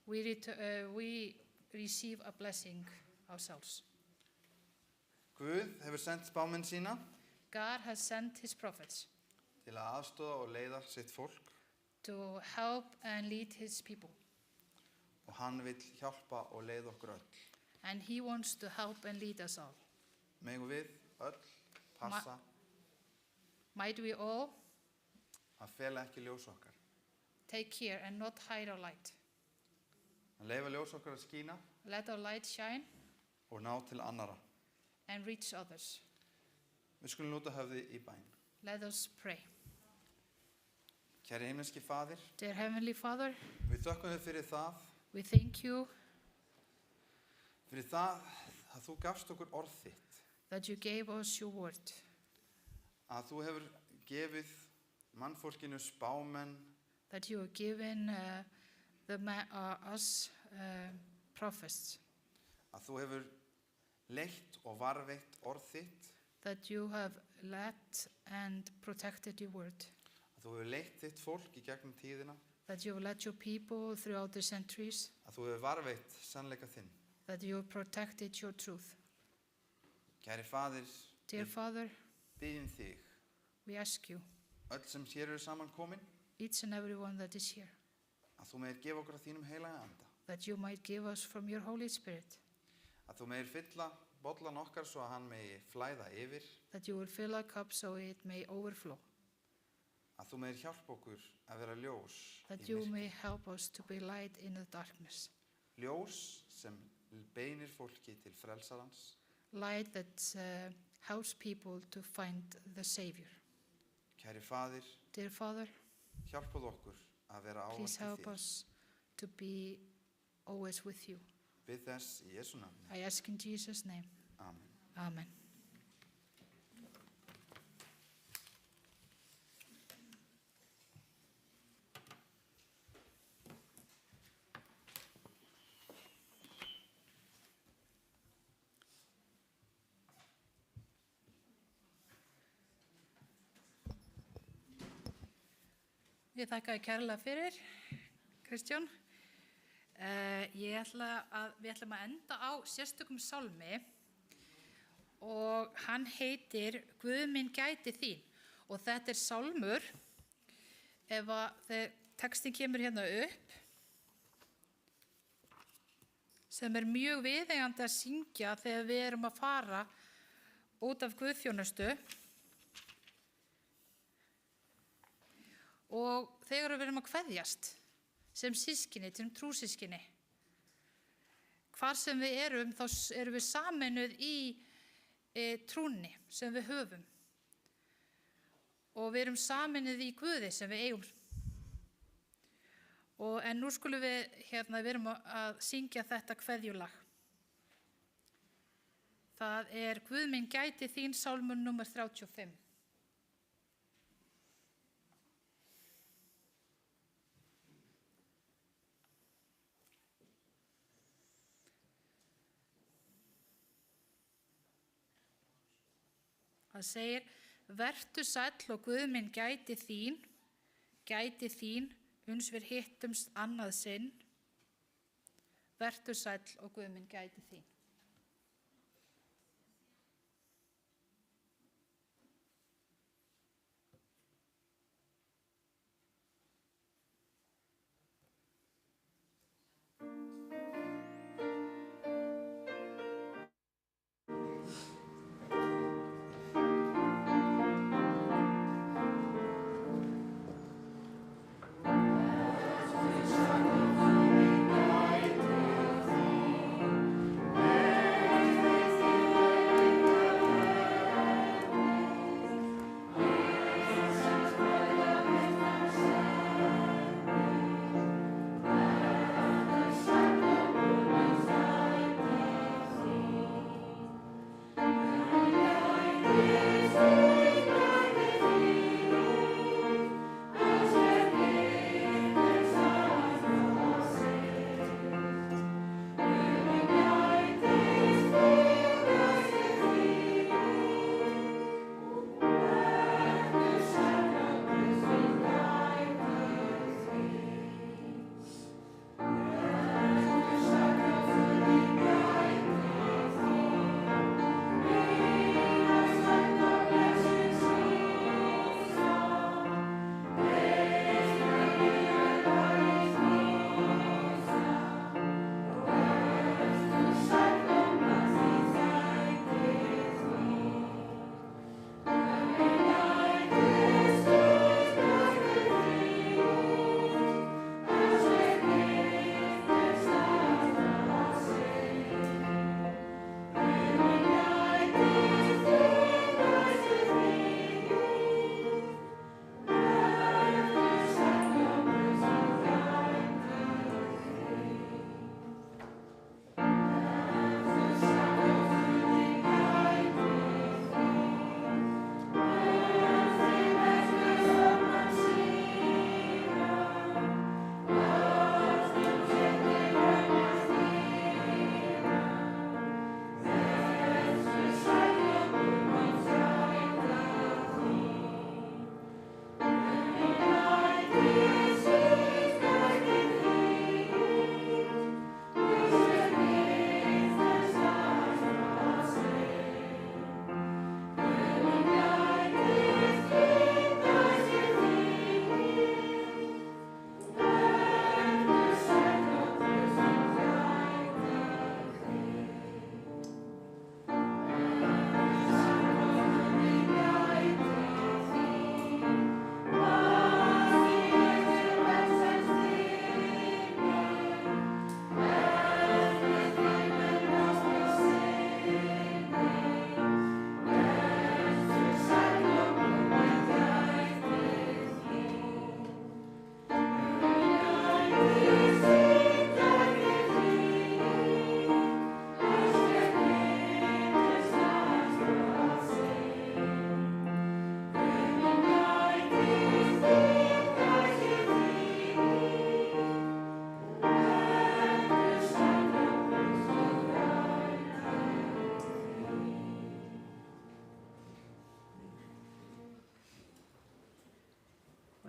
we receive a blessing ourselves. Guð hefur sendt spámenn sína God has sent his prophets til að aðstoða og leiða sitt fólk to help and lead his people. og hann vill hjálpa og leiða okkur öll. And he wants to help and lead us all. Megum við öll passa Might we all að fela ekki ljós okkar. take care and not hide our light. Að leyfa ljós okkar að skína Let our light shine og ná til annara. and reach others. Við skulum lúta höfði í bæn. Let us pray. Kæri himneski Faðir, Dear Heavenly Father, við þökkum þér fyrir það we thank you að þú gafst okkur orð þitt, that you gave us your word, að þú hefur gefið mannfólkinu spámenn, that you have given us prophets, að þú hefur leitt og varveitt orð þitt, that you have led and protected your word, að þú hefur leitt þitt fólk í gegnum tíðina, that you have led your people throughout the centuries, að þú hefur varveitt sannleika þinn. that you have protected your truth. Kæri Faðir, Dear Father, biðjum þig, we ask you, öll sem hér eru saman komin, each and every one that is here, að þú meir gefa okkur af þínum heilaga anda, that you might give us from your Holy Spirit, að þú meir fylla bollan okkar svo að hann megi flæða yfir, that you will fill our cup so it may overflow, að þú meir hjálpa okkur að vera ljós that í you myrkri. may help us to be light in the darkness, Ljós sem beinir fólki til frelsarans. light that helps people to find the Savior. Kæri Faðir, Dear Father, hjálpað okkur að vera please ávallt í help þér. us to be always with you. Við þess í Jesú nafni. I ask in Jesus' name. Amen. Amen. Ég þakka þér kærlega fyrir, Kristján. Við ætlum að enda á sérstökum sálmi og hann heitir Guð minn gæti þín. Og þetta er sálmur, þegar textin kemur hérna upp, sem er mjög viðeigandi að syngja þegar við erum að fara út af guðþjónustu. Og þegar við erum að kveðjast sem systkini, sem trúsystkini, hvar sem við erum, þá erum við sameinuð í trúnni sem við höfum. Og við erum sameinuð í Guði sem við eigum. En nú skulum við við erum að syngja þetta kveðjulag. Það er Guð minn gæti þín, sálmur númer 35. Það segir, vertu sæll og Guð minn gæti þín, uns við hittumst annað sinn. Vertu sæll og Guð minn gæti þín. Amen.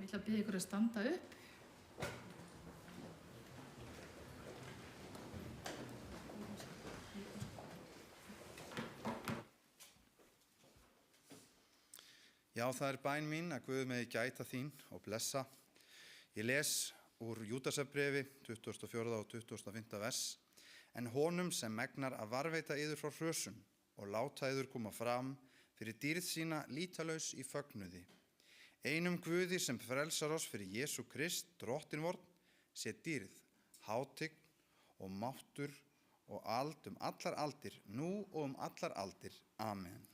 ég ætla að biðja ykkur að standa upp. Já, það er bæn mín að Guð megi gæta þín og blessa. Ég les úr Júdasarbréfi 24. og 25. vers. En honum sem megnar að varveita yður frá hrösun og láta yður koma fram fyrir dýrð sína lítalaus í fögnuði. Einum Guði sem frelsar oss fyrir Jesú Krist, drottin vorn, sé dýrð, hátign og máttur og allar aldir, nú og allar aldir. Amen.